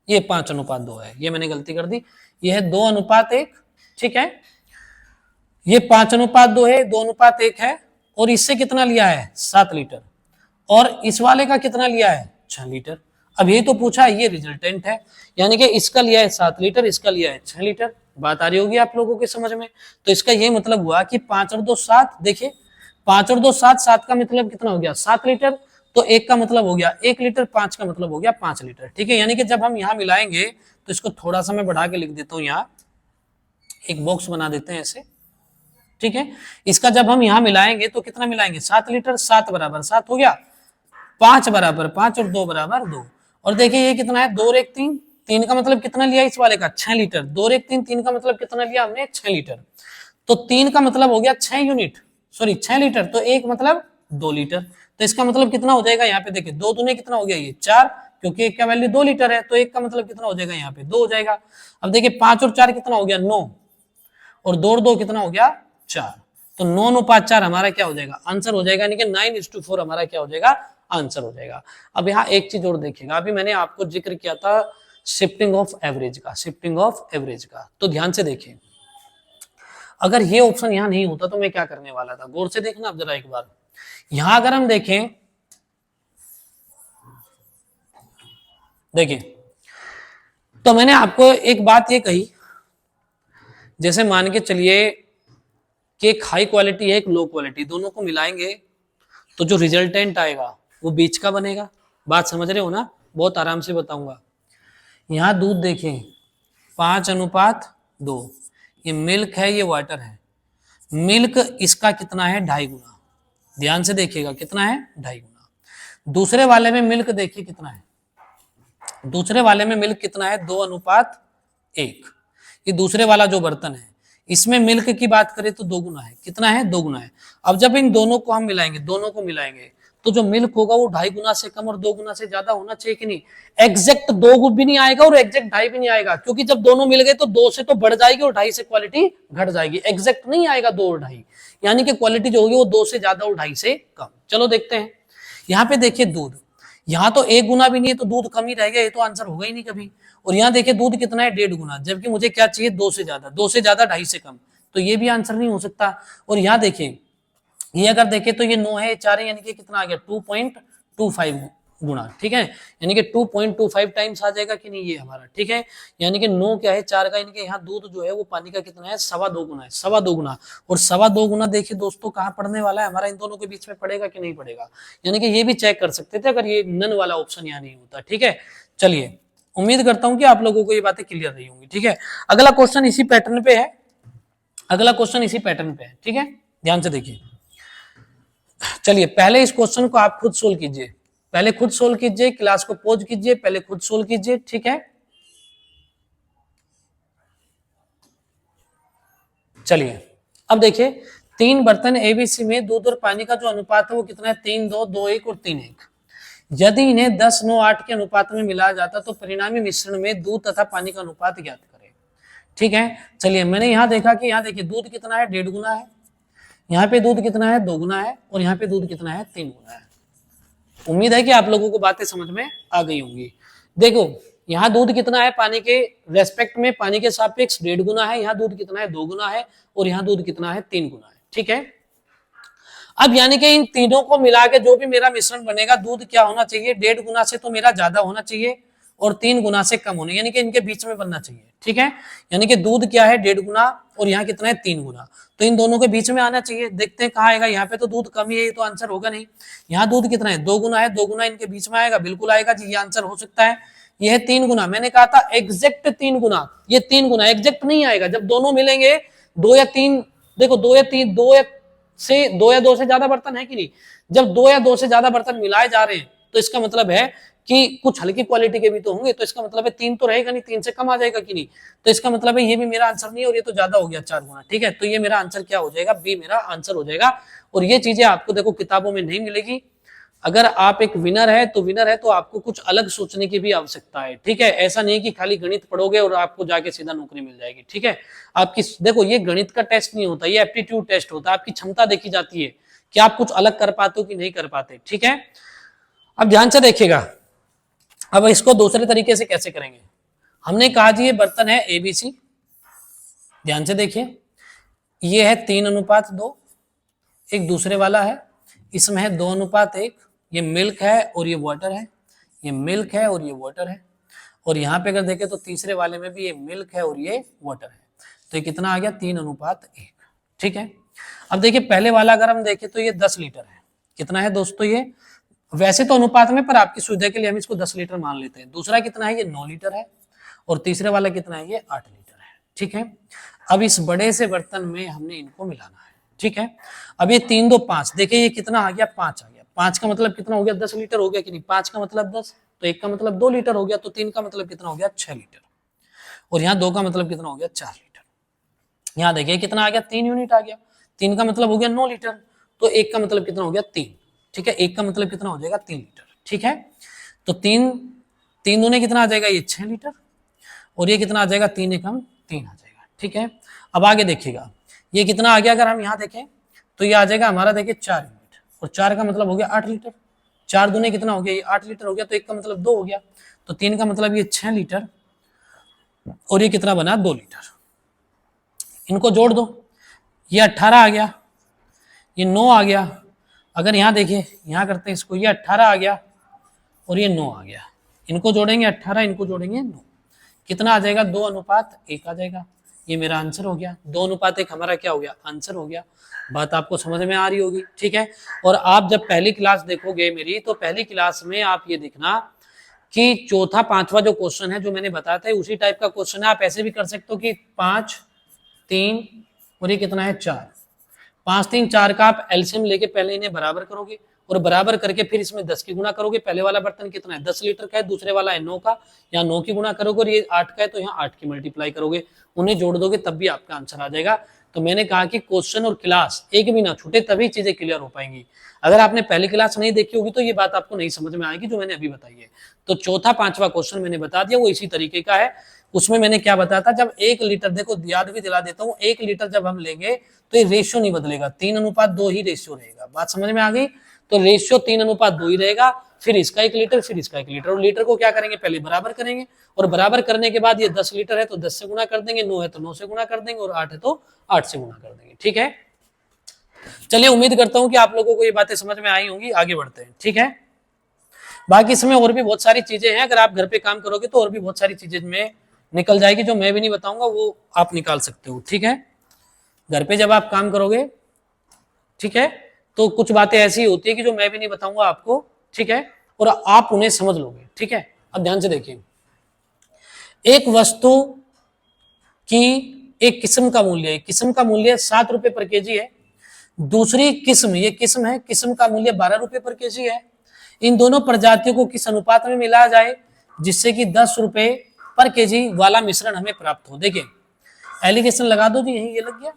ये 5:2 है, ये मैंने गलती कर दी, ये है 2:1। ठीक है, ये 5:2 है, 2:1 है, और इससे कितना लिया है 7 लीटर, और इस वाले का कितना लिया है 6 लीटर। अब ये तो पूछा है, ये रिजल्टेंट है, यानी कि इसका लिया है 7 लीटर, इसका लिया है 6 लीटर। बात आ रही होगी आप लोगों के समझ में। तो इसका ये मतलब हुआ कि 5 और 2 7, देखिए 5 और 2 7, 7 का मतलब कितना हो गया 7 लीटर, तो 1 का मतलब हो गया 1 लीटर, 5 का मतलब हो गया 5 लीटर। ठीक है, यानी कि जब हम यहाँ मिलाएंगे तो इसको थोड़ा सा मैं बढ़ा के लिख देता हूँ, यहाँ एक बॉक्स बना देते हैं ऐसे। ठीक है, इसका जब हम यहाँ मिलाएंगे तो कितना मिलाएंगे 7 लीटर, 7 बराबर 7 हो गया, 5 बराबर 5 और 2 बराबर 2। और देखिए ये कितना है 2 और 1 3, 3 का मतलब कितना लिया इस वाले का 6 लीटर, 2 और 1 3, 3 का मतलब कितना लिया हमने 6 लीटर, तो 3 का मतलब हो गया 6 यूनिट, सॉरी 6 लीटर, तो 1 मतलब 2 लीटर। तो इसका मतलब कितना हो जाएगा, यहाँ पे देखिए 2 दूने कितना हो गया ये 4, क्योंकि 1 का वैल्यू 2 लीटर है, तो 1 का मतलब कितना हो जाएगा यहाँ पे 2 हो जाएगा। अब देखिए 5 और 4 कितना हो गया 9, और 2 और 2 कितना हो गया 4, तो 9:4 हमारा क्या हो जाएगा आंसर हो जाएगा, यानी कि 9:4 हमारा क्या हो जाएगा आंसर हो जाएगा। अब यहाँ एक चीज और देखिएगा, अभी मैंने आपको जिक्र किया था शिफ्टिंग ऑफ एवरेज का, शिफ्टिंग ऑफ एवरेज का, तो ध्यान से देखिए, अगर ये ऑप्शन यहाँ नहीं होता तो मैं क्या करने वाला था, गौर से देखना आप जरा एक बार। यहां अगर हम देखें, देखिए तो मैंने आपको एक बात ये कही, जैसे मान के चलिए कि एक हाई क्वालिटी है एक लो क्वालिटी, दोनों को मिलाएंगे तो जो रिजल्टेंट आएगा वो बीच का बनेगा। बात समझ रहे हो ना, बहुत आराम से बताऊंगा। यहाँ दूध देखें 5:2, ये मिल्क है ये वाटर है, मिल्क इसका कितना है 2.5 गुना, ध्यान से देखिएगा कितना है 2.5 गुना। दूसरे वाले में मिल्क देखिए कितना है, दूसरे वाले में मिल्क कितना है 2:1। ये दूसरे वाला जो बर्तन है इसमें मिल्क की बात करें तो 2 गुना है, कितना है 2 गुना है। अब जब इन दोनों को हम मिलाएंगे, दोनों को मिलाएंगे तो जो मिल्क होगा वो 2.5 गुना से कम और 2 गुना से ज्यादा होना चाहिए कि नहीं। एग्जैक्ट 2 भी नहीं आएगा और एग्जैक्ट 2.5 भी नहीं आएगा, क्योंकि जब दोनों मिल गए तो 2 से तो बढ़ जाएगी और 2.5 से क्वालिटी घट जाएगी। एग्जैक्ट नहीं आएगा 2 और 2.5, यानी कि क्वालिटी जो होगी वो 2 से ज्यादा और 2.5 से कम। चलो देखते हैं, यहाँ पे देखिए दूध, यहाँ तो 1 गुना भी नहीं है तो दूध कम ही रह गया, ये तो आंसर होगा ही नहीं कभी। और यहाँ देखिए दूध कितना है 1.5 गुना, जबकि मुझे क्या चाहिए 2 से ज्यादा, 2 से ज्यादा 2.5 से कम, तो ये भी आंसर नहीं हो सकता। और यहाँ देखिए, ये अगर देखें तो ये 9 है 4 है, यानी कि कितना आ गया 2.25 गुना, ठीक है, यानी कि 2.25 टाइम्स आ जाएगा कि नहीं ये हमारा, ठीक है। यानी कि 9 क्या है 4 का, यानी कि यहाँ दूध जो है वो पानी का कितना है 2.25 गुना है, 2.25 गुना। और 2.25 गुना देखिए दोस्तों कहाँ पड़ने वाला है हमारा, इन दोनों के बीच में पड़ेगा कि नहीं पड़ेगा, यानी कि ये भी चेक कर सकते थे अगर ये नन वाला ऑप्शन यहाँ नहीं होता, ठीक है। चलिए, उम्मीद करता हूं कि आप लोगों को ये बातें क्लियर रही होंगी, ठीक है। अगला क्वेश्चन इसी पैटर्न पे है, अगला क्वेश्चन इसी पैटर्न पे है, ठीक है, ध्यान से देखिए। चलिए पहले इस क्वेश्चन को आप खुद सोल्व कीजिए, पहले खुद सोल्व कीजिए, क्लास को पॉज कीजिए, पहले खुद सोल्व कीजिए, ठीक है। चलिए अब देखिए, 3 बर्तन एबीसी में दूध और पानी का जो अनुपात है वो कितना है 3:2, 2:1 और 3:1। यदि इन्हें 10:9:8 के अनुपात में मिलाया जाता तो परिणामी मिश्रण में दूध तथा पानी का अनुपात ज्ञात करें, ठीक है। चलिए मैंने यहाँ देखा कि यहाँ देखिए दूध कितना है 1.5 गुना है, यहाँ पे दूध कितना है 2 गुना है, और यहाँ पे दूध कितना है 3 गुना है। उम्मीद है कि आप लोगों को बातें समझ में आ गई होंगी। देखो यहाँ दूध कितना है पानी के रेस्पेक्ट में, पानी के सापेक्ष 1.5 गुना है, यहाँ दूध कितना है 2 गुना है, और यहाँ दूध कितना है 3 गुना है, ठीक है। अब यानी कि इन तीनों को मिला के जो भी मेरा मिश्रण बनेगा, दूध क्या होना चाहिए 1.5 गुना से तो मेरा ज्यादा होना चाहिए और 3 गुना से कम होने, यानी कि इनके बीच में बनना चाहिए, ठीक है। यानी कि दूध क्या है 1.5 गुना और यहाँ कितना है 3 गुना, तो इन दोनों के बीच में आना चाहिए। देखते हैं कहाँ आएगा, यहाँ पे तो दूध कम ही है, तो आंसर होगा नहीं। यहाँ दूध कितना है 2 गुना है, 2 गुना इनके बीच में आएगा, बिल्कुल आएगा जी, ये आंसर हो सकता है। यह है 3 गुना, मैंने कहा था एग्जैक्ट 3 गुना, ये 3 गुना एग्जैक्ट नहीं आएगा, जब दोनों मिलेंगे 2 या 3, देखो 2 या 3, 2 या 2 से ज्यादा बर्तन है कि नहीं, जब 2 या 2 से ज्यादा बर्तन मिलाए जा रहे हैं तो इसका मतलब है कि कुछ हल्की क्वालिटी के भी तो होंगे, तो इसका मतलब है 3 तो रहेगा नहीं, 3 से कम आ जाएगा कि नहीं, तो इसका मतलब है ये भी मेरा आंसर नहीं है और ये तो ज्यादा हो गया 4 गुना, ठीक है। तो ये मेरा आंसर क्या हो जाएगा, बी मेरा आंसर हो जाएगा। और ये चीजें आपको देखो किताबों में नहीं मिलेगी, अगर आप एक विनर है तो विनर है तो आपको कुछ अलग सोचने की भी आवश्यकता है, ठीक है। ऐसा नहीं कि खाली गणित पढ़ोगे और आपको जाके सीधा नौकरी मिल जाएगी, ठीक है। आपकी देखो ये गणित का टेस्ट नहीं होता, ये एप्टीट्यूड टेस्ट होता है, आपकी क्षमता देखी जाती है कि आप कुछ अलग कर पाते हो कि नहीं कर पाते, ठीक है। अब ध्यान से देखिएगा, अब इसको दूसरे तरीके से कैसे करेंगे। हमने कहा जी ये बर्तन है एबीसी, ध्यान से देखिए, ये है 3:2, एक दूसरे वाला है इसमें है 2:1, ये मिल्क है और ये वाटर है, ये मिल्क है और ये वाटर है, और यहाँ पे अगर देखें तो तीसरे वाले में भी ये मिल्क है और ये वाटर है, तो ये कितना आ गया 3:1, ठीक है। अब देखिए पहले वाला अगर हम देखें तो ये 10 लीटर है, कितना है दोस्तों ये, वैसे तो अनुपात में, पर आपकी सुविधा के लिए हम इसको 10 लीटर मान लेते हैं। दूसरा कितना है ये 9 लीटर है, और तीसरे वाला कितना है ये 8 लीटर है, ठीक है। अब इस बड़े से बर्तन में हमने इनको मिलाना है, ठीक है। अब ये 3 2 5, देखिए ये कितना आ गया 5 आ गया, 5 का मतलब कितना हो गया 10 लीटर हो गया कि नहीं, 5 का मतलब 10, तो 1 का मतलब 2 लीटर हो गया, तो 3 का मतलब कितना हो गया 6 लीटर, और यहाँ 2 का मतलब कितना हो गया 4 लीटर। यहाँ देखिए कितना आ गया 3 यूनिट आ गया, 3 का मतलब हो गया 9 लीटर, तो 1 का मतलब कितना हो गया 3, ठीक है। 1 का मतलब कितना हो जाएगा 3 लीटर, ठीक है। तो 3 दूने कितना आ जाएगा ये 6 लीटर, और ये कितना आ जाएगा 3 एकम 3 आ जाएगा, ठीक है। अब आगे देखिएगा ये कितना आ गया, अगर हम यहाँ देखें तो ये आ जाएगा हमारा देखिए 4 यूनिट, और 4 का मतलब हो गया 8 लीटर, 4 दूने कितना हो गया, ये 8 लीटर हो गया, तो 1 का मतलब 2 हो गया, तो 3 का मतलब ये 6 लीटर, और ये कितना बना 2 लीटर। इनको जोड़ दो, ये 18 आ गया, ये 9 आ गया। अगर यहाँ देखिए, यहाँ करते हैं इसको, ये 18 आ गया और ये 9 आ गया। इनको जोड़ेंगे 18, इनको जोड़ेंगे 9, कितना आ जाएगा 2:1 आ जाएगा। ये मेरा आंसर हो गया। 2:1 हमारा क्या हो गया, आंसर हो गया। बात आपको समझ में आ रही होगी, ठीक है। और आप जब पहली क्लास देखोगे मेरी, तो पहली क्लास में आप ये देखना कि चौथा पांचवा जो क्वेश्चन है जो मैंने बताया था उसी टाइप का क्वेश्चन है। आप ऐसे भी कर सकते हो कि 5, 3 और ये कितना है 4, 5, 3, 4 का आप एलसीएम लेके पहले इन्हें बराबर करोगे और बराबर करके फिर इसमें 10 की गुणा करोगे। पहले वाला बर्तन कितना है 10 लीटर का है, दूसरे वाला है 9 का, यहाँ 9 की गुणा करोगे और ये 8 का है तो यहाँ 8 की मल्टीप्लाई करोगे, उन्हें जोड़ दोगे तब भी आपका आंसर आ जाएगा। तो मैंने कहा कि क्वेश्चन और क्लास एक भी ना छूटे, तभी चीजें क्लियर हो पाएंगी। अगर आपने पहली क्लास नहीं देखी होगी तो ये बात आपको नहीं समझ में आएगी जो मैंने अभी बताई है। तो चौथा पांचवा क्वेश्चन मैंने बता दिया, वो इसी तरीके का है। उसमें मैंने क्या बताया था, जब 1 लीटर, देखो याद भी दिला देता हूँ, 1 लीटर जब हम लेंगे तो ये रेशियो नहीं बदलेगा, 3:2 ही रेशियो रहेगा। बात समझ में आ गई। तो रेशियो 3:2 ही रहेगा, फिर इसका 1 लीटर, फिर इसका 1 लीटर। और लीटर को क्या करेंगे, पहले बराबर करेंगे और बराबर करने के बाद ये 10 लीटर है तो 10 से गुणा कर देंगे, 9 है तो 9 से गुणा कर देंगे और 8 है तो 8 से गुणा कर देंगे, ठीक है। चलिए, उम्मीद करता हूं कि आप लोगों को ये बातें समझ में आई होंगी। आगे बढ़ते हैं, ठीक है। बाकी इसमें और भी बहुत सारी चीजें हैं, अगर आप घर पे काम करोगे तो और भी बहुत सारी चीजें में निकल जाएगी, जो मैं भी नहीं बताऊंगा वो आप निकाल सकते हो, ठीक है। घर पे जब आप काम करोगे, ठीक है, तो कुछ बातें ऐसी होती है कि जो मैं भी नहीं बताऊंगा आपको, ठीक है, और आप उन्हें समझ लोगे, ठीक है। अब ध्यान से देखिए, एक वस्तु की एक किस्म का मूल्य, एक किस्म का मूल्य 7 रुपए पर केजी है, दूसरी किस्म, ये किस्म है, किस्म का मूल्य 12 रुपए पर केजी है। इन दोनों प्रजातियों को किस अनुपात में मिलाया जाए जिससे कि 10 रुपए पर केजी वाला मिश्रण हमें प्राप्त हो। देखिए, एलिगेशन लगा दो जी, यही ये लग गया।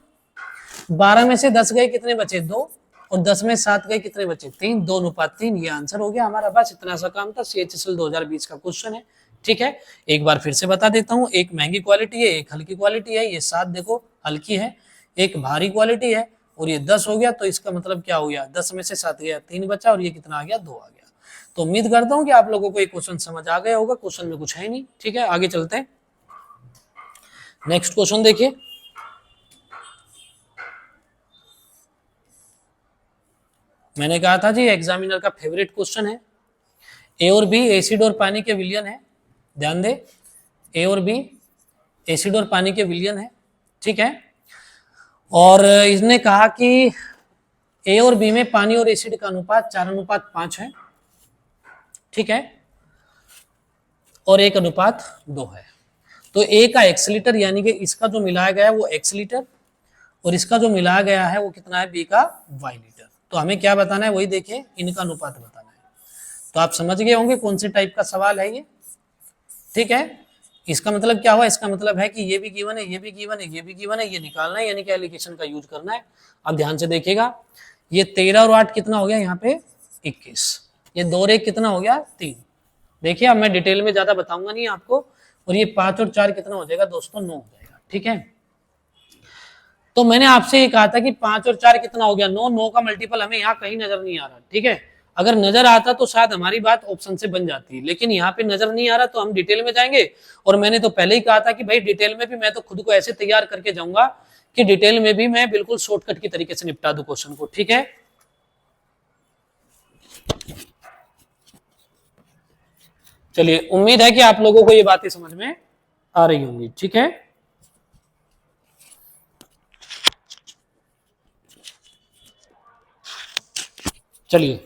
12 में से 10 गए, कितने बचे 2, और 10 में 7 गए, कितने बचे 3, 2:3। ये आंसर हो गया हमारा। बस इतना सा काम था, CHSL 2020 का क्वेश्चन है, ठीक है। एक बार फिर से बता देता हूँ, एक महंगी क्वालिटी है, एक हल्की क्वालिटी है। ये 7 देखो हल्की है, एक भारी क्वालिटी है, और ये 10 हो गया। तो इसका मतलब क्या हो गया, 10 में से 7 गया, 3 बचा, और ये कितना आ गया 2 आ गया। तो उम्मीद करता हूँ कि आप लोगों को ये क्वेश्चन समझ आ गया होगा। क्वेश्चन में कुछ है नहीं, ठीक है। आगे चलते हैं, नेक्स्ट क्वेश्चन देखिए। मैंने कहा था जी एग्जामिनर का फेवरेट क्वेश्चन है। ए और बी एसिड और पानी के विलयन है, ध्यान दे, ए और बी एसिड और पानी के विलयन है, ठीक है। और इसने कहा कि ए और बी में पानी और एसिड का अनुपात 4:5 है, ठीक है, और 1:2 है। तो ए का x लीटर, यानी कि इसका जो मिलाया गया है वो x लीटर, और इसका जो मिलाया गया है वो कितना है, बी का y लीटर। तो हमें क्या बताना है, वही देखिए, इनका अनुपात बताना है। तो आप समझ गए होंगे कौन से टाइप का सवाल है ये, ठीक है। इसका मतलब क्या हुआ, इसका मतलब है कि ये भी गिवन है, ये भी गिवन है, ये भी गिवन है, ये निकालना है, यानी कि एलिगेशन का यूज करना है। अब ध्यान से देखिएगा, ये 13 और 8 कितना हो गया, यहाँ पे 21, ये 2 और 1 कितना हो गया 3। देखिए, अब मैं डिटेल में ज्यादा बताऊंगा नहीं आपको। और ये 5 और 4 कितना हो जाएगा दोस्तों, 9 हो जाएगा, ठीक है। तो मैंने आपसे ये कहा था कि 5 और 4 कितना हो गया 9, 9 का मल्टीपल हमें यहाँ कहीं नजर नहीं आ रहा, ठीक है। अगर नजर आता तो शायद हमारी बात ऑप्शन से बन जाती, लेकिन यहाँ पे नजर नहीं आ रहा, तो हम डिटेल में जाएंगे। और मैंने तो पहले ही कहा था कि भाई डिटेल में भी मैं तो खुद को ऐसे तैयार करके जाऊंगा कि डिटेल में भी मैं बिल्कुल शॉर्टकट की तरीके से निपटा दूं क्वेश्चन को, ठीक है। चलिए, उम्मीद है कि आप लोगों को ये बातें समझ में आ रही होंगी, ठीक है। चलिए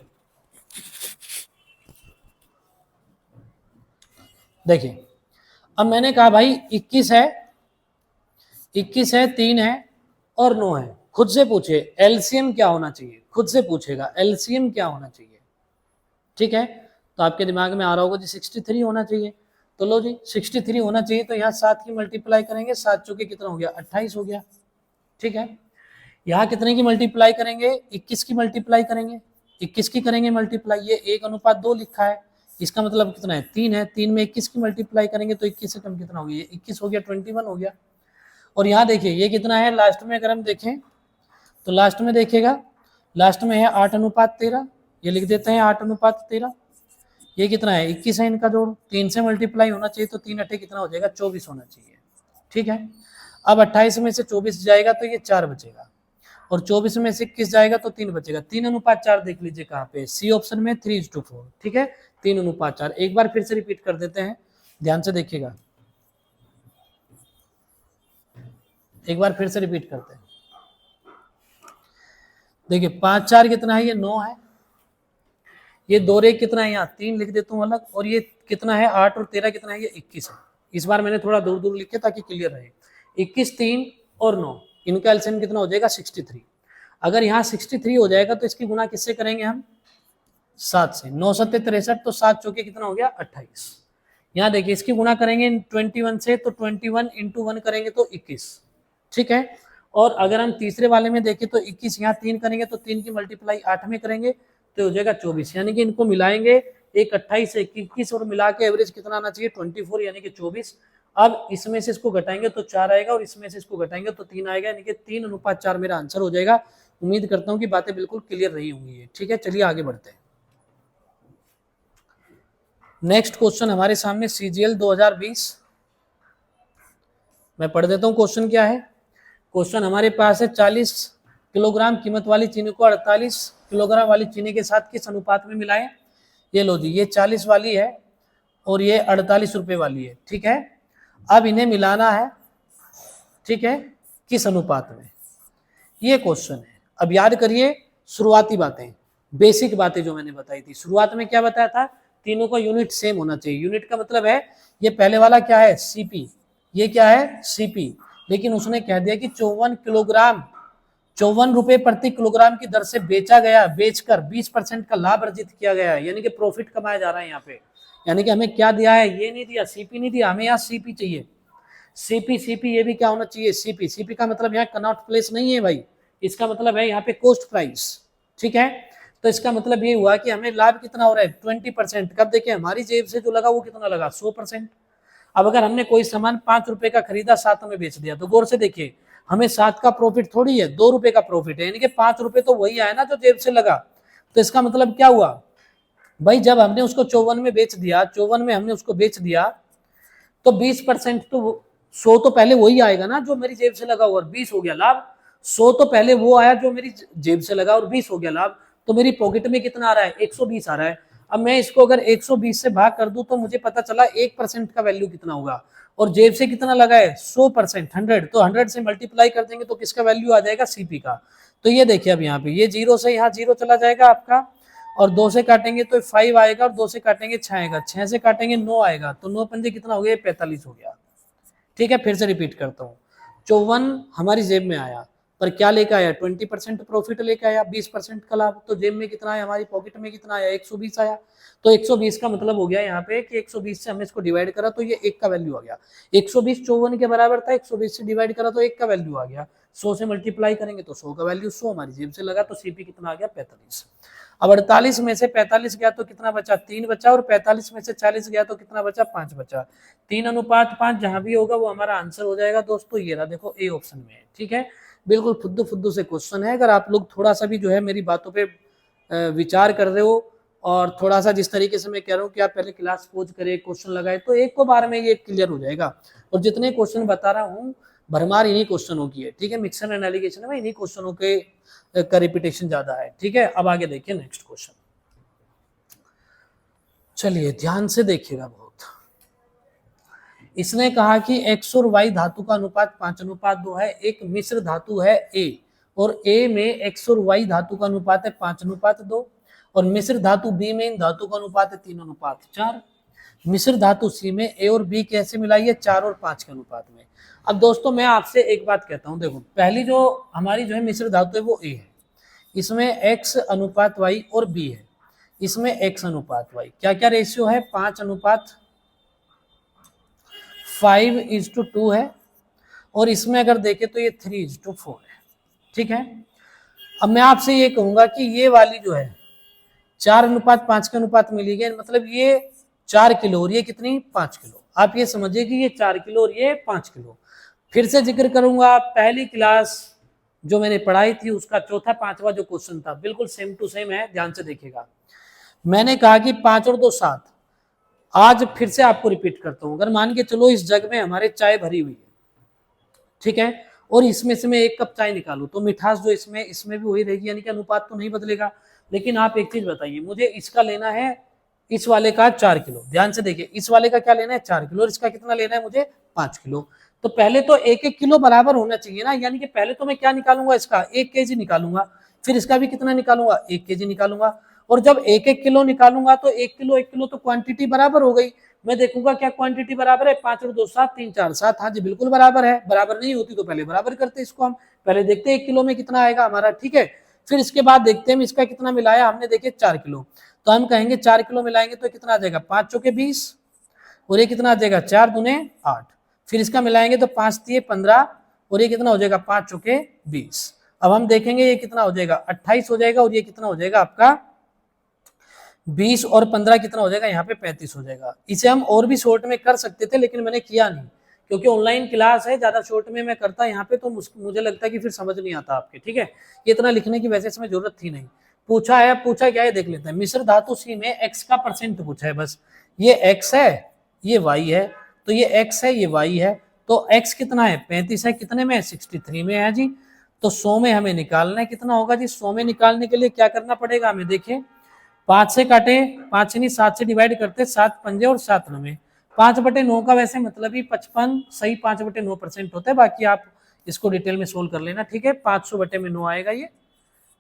देखिए, अब मैंने कहा भाई 21 है, 21 है, 3 है और 9 है। खुद से पूछे एलसीएम क्या होना चाहिए, खुद से पूछेगा एलसीएम क्या होना चाहिए, ठीक है। तो आपके दिमाग में आ रहा होगा जी 63 होना चाहिए। तो लो जी 63 होना चाहिए, तो यहाँ 7 की मल्टीप्लाई करेंगे, 7 चौके कितना हो गया 28 हो गया, ठीक है। यहाँ कितने की मल्टीप्लाई करेंगे, 21 की मल्टीप्लाई करेंगे, 21 की करेंगे मल्टीप्लाई, ये 1:2 लिखा है, इसका मतलब कितना है 3 है, 3 में 21 की मल्टीप्लाई करेंगे तो 21 से कम कितना हो गया, ये 21 हो गया, 21 हो गया। और यहाँ देखिए ये कितना है लास्ट में, अगर हम देखें तो लास्ट में देखिएगा, लास्ट में है 8:13, ये लिख देते हैं 8:13। ये कितना है 21 है, इनका जोड़ 3 से मल्टीप्लाई होना चाहिए, तो 3 अट्ठे कितना हो जाएगा 24 होना चाहिए। ठीक है, अब 28 में से 24 जाएगा तो ये 4 बचेगा, और 24 में से 21 जाएगा तो 3 बचेगा। 3:4 देख लीजिए कहाँ पे, सी ऑप्शन में 3:4। ठीक है, 3:4। एक बार फिर से रिपीट कर देते हैं, ध्यान से देखिएगा, एक बार फिर से रिपीट करते हैं। देखिए 5 4 कितना है, ये 9 है। ये 2 रेख कितना है, यहाँ 3 लिख देता हूँ अलग, और ये कितना है 8 और 13 कितना है, ये 21 है। इस बार मैंने थोड़ा दूर दूर लिखे ताकि क्लियर रहे। 21, 3 और 9, इनका एलसीएम कितना हो जाएगा 63। अगर यहाँ 63 हो जाएगा तो इसकी गुना किससे करेंगे हम, 7 से। 9 7 63, तो 7 चौके कितना हो गया 28। यहाँ देखिए इसकी गुना करेंगे 21 से, तो 21 × 1 करेंगे तो 21। ठीक है, और अगर हम तीसरे वाले में देखें तो 21, यहाँ 3 करेंगे तो 3 की मल्टीप्लाई 8 में करेंगे तो हो जाएगा 24। यानी कि इनको मिलाएंगे, एक 28 से 21 और मिला के एवरेज कितना आना चाहिए 24, यानी कि 24। अब इसमें से इसको घटाएंगे तो 4 आएगा, और इसमें से इसको घटाएंगे तो 3 आएगा, यानी कि 3:4 मेरा आंसर हो जाएगा। उम्मीद करता हूँ कि बातें बिल्कुल क्लियर रही होंगी। ठीक है, चलिए आगे बढ़ते हैं। नेक्स्ट क्वेश्चन हमारे सामने CGL 2020, मैं पढ़ देता हूँ क्वेश्चन क्या है। क्वेश्चन हमारे पास है 40 किलोग्राम कीमत वाली चीनी को 48 किलोग्राम वाली चीनी के साथ किस अनुपात में मिलाएं। ये लो जी, ये 40 वाली है और ये 48 रुपए वाली है। ठीक है, अब इन्हें मिलाना है। ठीक है, किस अनुपात में, ये क्वेश्चन है। अब याद करिए शुरुआती बातें, बेसिक बातें जो मैंने बताई थी। शुरुआत में क्या बताया था, तीनों का यूनिट सेम होना चाहिए। यूनिट का मतलब है ये पहले वाला क्या है CP, ये क्या है CP, लेकिन उसने कह दिया कि 54 किलोग्राम 54 रुपए प्रति किलोग्राम की दर से बेचा गया, बेचकर 20% का लाभ अर्जित किया गया है, यानी कि प्रॉफिट कमाया जा रहा है यहाँ पे। यानी कि हमें क्या दिया है, ये नहीं दिया, CP नहीं दिया, हमें यहाँ CP चाहिए। CP ये भी क्या होना चाहिए CP का मतलब यहाँ कनॉट प्लेस नहीं है भाई, इसका मतलब है यहाँ पे कॉस्ट प्राइस। ठीक है, तो इसका मतलब ये हुआ कि हमें लाभ कितना हो रहा है 20%। कब देखिए हमारी जेब से जो लगा वो कितना लगा 100%। अब अगर हमने कोई सामान 5 रुपए का खरीदा 7 में बेच दिया, तो गौर से देखिए हमें 7 का प्रॉफिट थोड़ी है, 2 रुपए का प्रॉफिट है, यानी कि 5 रुपए तो वही आया ना जो जेब से लगा। तो इसका मतलब क्या हुआ भाई, जब हमने उसको 54 में बेच दिया, 54 में हमने उसको बेच दिया, तो 20% तो 100 तो पहले वही आएगा ना जो मेरी जेब से लगा हुआ, और 20 हो गया लाभ। 100 तो पहले वो आया जो मेरी जेब से लगा, और 20 हो गया लाभ। तो मेरी पॉकेट में कितना आ रहा है 120 आ रहा है। अब मैं इसको अगर 120 से भाग कर दूं तो मुझे पता चला 1% का वैल्यू कितना होगा, और जेब से कितना लगा है 100%, 100, तो 100 से मल्टीप्लाई कर देंगे तो किसका वैल्यू आ जाएगा CP का। तो ये देखिए अब यहाँ पे ये 0 से यहाँ 0 चला जाएगा आपका, और 2 से काटेंगे तो 5 आएगा, और 2 से काटेंगे 6 आएगा, 6 से काटेंगे 9 आएगा, तो 9 पंजे कितना हो गया 45 हो गया। ठीक है, फिर से रिपीट करता हूँ, 54 हमारी जेब में आया, पर क्या लेकर आया 20% प्रॉफिट लेकर आया, 20% का लाभ। तो जेब में कितना आया, हमारी पॉकेट में कितना आया 120 आया। तो 120 का मतलब हो गया यहाँ पे कि 120 से हमने इसको डिवाइड करा तो ये 1 का वैल्यू आ गया। 120 54 के बराबर था, 120 से डिवाइड करा तो 1 का वैल्यू आ गया। 100 से मल्टीप्लाई करेंगे तो 100 का वैल्यू, 100 हमारी जेब से लगा, तो CP कितना आ गया 45। अब 48 में से 45 गया तो कितना बचा 3 बचा, और 45 में से 40 गया तो कितना बचा 5 बचा। 3:5 जहां भी होगा वो हमारा आंसर हो जाएगा दोस्तों। ये रहा देखो A ऑप्शन में है। ठीक है, बिल्कुल फुद्दू फुद्दू से क्वेश्चन है। अगर आप लोग थोड़ा सा भी जो है मेरी बातों पे विचार कर रहे हो, और थोड़ा सा जिस तरीके से मैं कह रहा हूँ कि आप पहले क्लास पोज करें, क्वेश्चन लगाए, तो एक को बार में ये क्लियर हो जाएगा। और जितने क्वेश्चन बता रहा हूँ भरमार इन्हीं क्वेश्चनों की है। ठीक है, मिक्सर एंड एलिगेशन में इन्हीं क्वेश्चनों के का रिपीटेशन ज्यादा है। ठीक है, अब आगे देखिए नेक्स्ट क्वेश्चन, चलिए ध्यान से देखिएगा बहुत। इसने कहा कि X और Y धातु का अनुपात 5:2 है। एक मिश्र धातु है A, और A में X और Y धातु का अनुपात है 5:2, और मिश्र धातु B में इन धातु का अनुपात है 3:4। मिश्र धातु C में A और B कैसे मिलाई है 4 और 5 के अनुपात में। अब दोस्तों मैं आपसे एक बात कहता हूं, देखो पहली जो हमारी जो है मिश्र धातु है वो A है, इसमें X अनुपात Y और B है, इसमें X अनुपात Y, क्या क्या रेशियो है 5:5:2 है, और इसमें अगर देखें तो ये 3:4 है। ठीक है, अब मैं आपसे ये कहूंगा कि ये वाली जो है 4:5 के अनुपात मिली गई, मतलब ये 4 किलो और ये कितनी 5 किलो। आप ये समझिए कि ये 4 किलो और ये 5 किलो। फिर से जिक्र करूंगा, पहली क्लास जो मैंने पढ़ाई थी उसका चौथा पांचवा जो क्वेश्चन था, बिल्कुल सेम टू सेम है, ध्यान से देखिएगा। मैंने कहा कि 5 और 2 7। आज फिर से आपको रिपीट करता हूं, अगर मान के चलो इस जग में हमारे चाय भरी हुई है, ठीक है, और इसमें से मैं 1 कप चाय निकालूं, तो मिठास जो इसमें भी वही रहेगी, यानी कि अनुपात तो नहीं बदलेगा। लेकिन आप एक चीज बताइए, मुझे इसका लेना है, इस वाले का 4 किलो, ध्यान से देखिए, इस वाले का क्या लेना है 4 किलो, और इसका कितना लेना है मुझे 5 किलो। तो पहले तो 1-1 किलो बराबर होना चाहिए ना, यानी कि पहले तो मैं क्या निकालूंगा, इसका 1 केजी निकालूंगा, फिर इसका भी कितना निकालूंगा 1 केजी निकालूंगा। और जब 1-1 किलो निकालूंगा तो 1 किलो तो क्वांटिटी बराबर हो गई। मैं देखूंगा क्या क्वांटिटी बराबर है, 5 और 2 7, 3 4 7, हाँ जी बिल्कुल बराबर है। बराबर नहीं होती तो पहले बराबर करते इसको, हम पहले देखते हैं 1 किलो में कितना आएगा हमारा, ठीक है। फिर इसके बाद देखते हैं इसका कितना मिलाया हमने, देखिए 4 किलो, तो हम कहेंगे 4 किलो मिलाएंगे तो कितना आ जाएगा 5 चौके 20, और ये कितना आ जाएगा 4 दूने 8। फिर इसका मिलाएंगे तो 5 दिए 15, और ये कितना हो जाएगा 5 चौके 20। अब हम देखेंगे ये कितना हो जाएगा 28 हो जाएगा, और ये कितना हो जाएगा आपका 20 और 15 कितना हो जाएगा यहाँ पे 35 हो जाएगा। इसे हम और भी शॉर्ट में कर सकते थे, लेकिन मैंने किया नहीं, क्योंकि ऑनलाइन क्लास है, ज्यादा शॉर्ट में मैं करता यहाँ पे तो मुझे लगता है कि फिर समझ नहीं आता आपके, ठीक है। ये इतना लिखने की वैसे इसमें जरूरत थी नहीं। पूछा है, पूछा क्या है देख लेते हैं। मिश्र धातु सी में एक्स का परसेंट पूछा है, बस ये एक्स है ये वाई है, तो ये एक्स है ये वाई है, तो एक्स कितना है 35 है, कितने में 63 में है जी। तो 100 में हमें निकालना है, कितना होगा जी 100 में निकालने के लिए क्या करना पड़ेगा हमें, देखिए 5 से काटे, 5 नहीं 7 से डिवाइड करते, 7 पंजे और 7 नवे, 5/9 का वैसे मतलब ही 55 सही 5/9% होता है। बाकी आप इसको डिटेल में सोल्व कर लेना, ठीक है। 500/9 आएगा ये,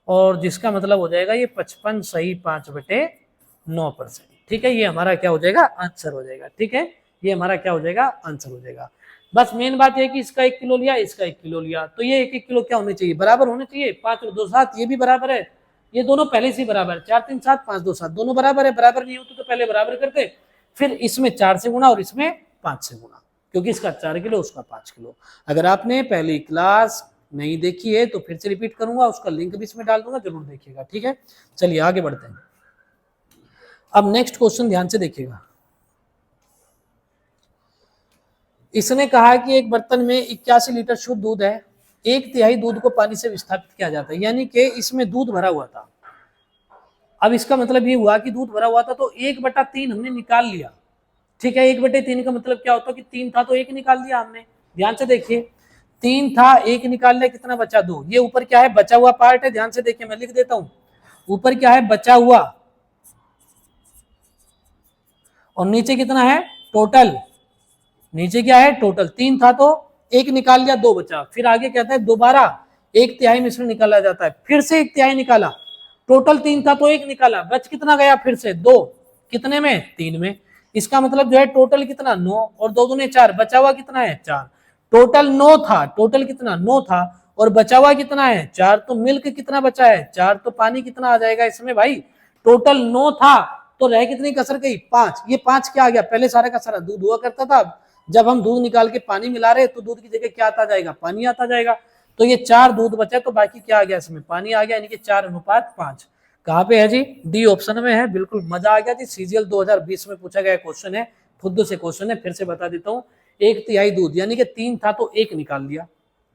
और जिसका मतलब हो जाएगा ये 55 सही 5/9%, ठीक है। ये हमारा क्या हो जाएगा आंसर हो जाएगा, ठीक है। ये हमारा क्या हो जाएगा आंसर हो जाएगा। बस मेन बात है कि इसका 1 किलो लिया, इसका 1 किलो लिया, तो ये 1-1 किलो क्या होने चाहिए बराबर होने चाहिए। 5 और 2 7 ये भी बराबर है, ये दोनों पहले से बराबर, 4 3 7 5 2 7 दोनों बराबर है। बराबर नहीं होते तो पहले बराबर करते, फिर इसमें 4 से गुणा और इसमें 5 से गुणा, क्योंकि इसका 4 किलो उसका 5 किलो। अगर आपने पहली क्लास नहीं देखी है तो फिर से रिपीट करूंगा, उसका लिंक भी इसमें डाल दूंगा, जरूर देखिएगा, ठीक है। चलिए आगे बढ़ते हैं। अब नेक्स्ट क्वेश्चन ध्यान से देखिएगा। इसने कहा कि एक बर्तन में 81 लीटर शुद्ध दूध है, 1/3 दूध को पानी से विस्थापित किया जाता है, यानी कि इसमें दूध भरा हुआ था। अब इसका मतलब ये हुआ कि दूध भरा हुआ था तो 1/3 हमने निकाल लिया, ठीक है। 1/3 का मतलब क्या होता है कि 3 था तो 1 निकाल दिया हमने। ध्यान से देखिए, 3 था 1 निकाल लिया, कितना बचा 2। ये ऊपर क्या है बचा हुआ पार्ट है, ध्यान से देखिए मैं लिख देता हूं, ऊपर क्या है बचा हुआ, और नीचे कितना है टोटल, नीचे क्या है टोटल। 3 था तो 1 निकाल लिया 2 बचा, फिर आगे कहता है दोबारा 1/3 मिश्रण निकाला जाता है, फिर से 1/3 निकाला, टोटल 3 था तो 1 निकाला, बच कितना गया फिर से 2, कितने में 3 में। इसका मतलब जो है टोटल कितना 9, और 2 दूने 4, बचा हुआ कितना है 4। टोटल 9 था, टोटल कितना 9 था, और बचा हुआ कितना है 4, तो मिल्क कितना बचा है 4, तो पानी कितना आ जाएगा इसमें भाई। टोटल 9 था तो रह कितनी कसर गई 5, ये 5 क्या आ गया, पहले सारा का सारा दूध हुआ करता था, जब हम दूध निकाल के पानी मिला रहे तो दूध की जगह क्या आता जाएगा पानी आता जाएगा। तो ये 4 दूध बचा तो बाकी क्या आ गया इसमें पानी आ गया, यानी कि 4:5। कहाँ पे है जी डी ऑप्शन में है, बिल्कुल मजा आ गया जी। सीजीएल 2020 में पूछा गया क्वेश्चन है, खुद से क्वेश्चन है, फिर से बता देता हूँ। 1/3 दूध, यानी कि 3 था तो 1 निकाल दिया,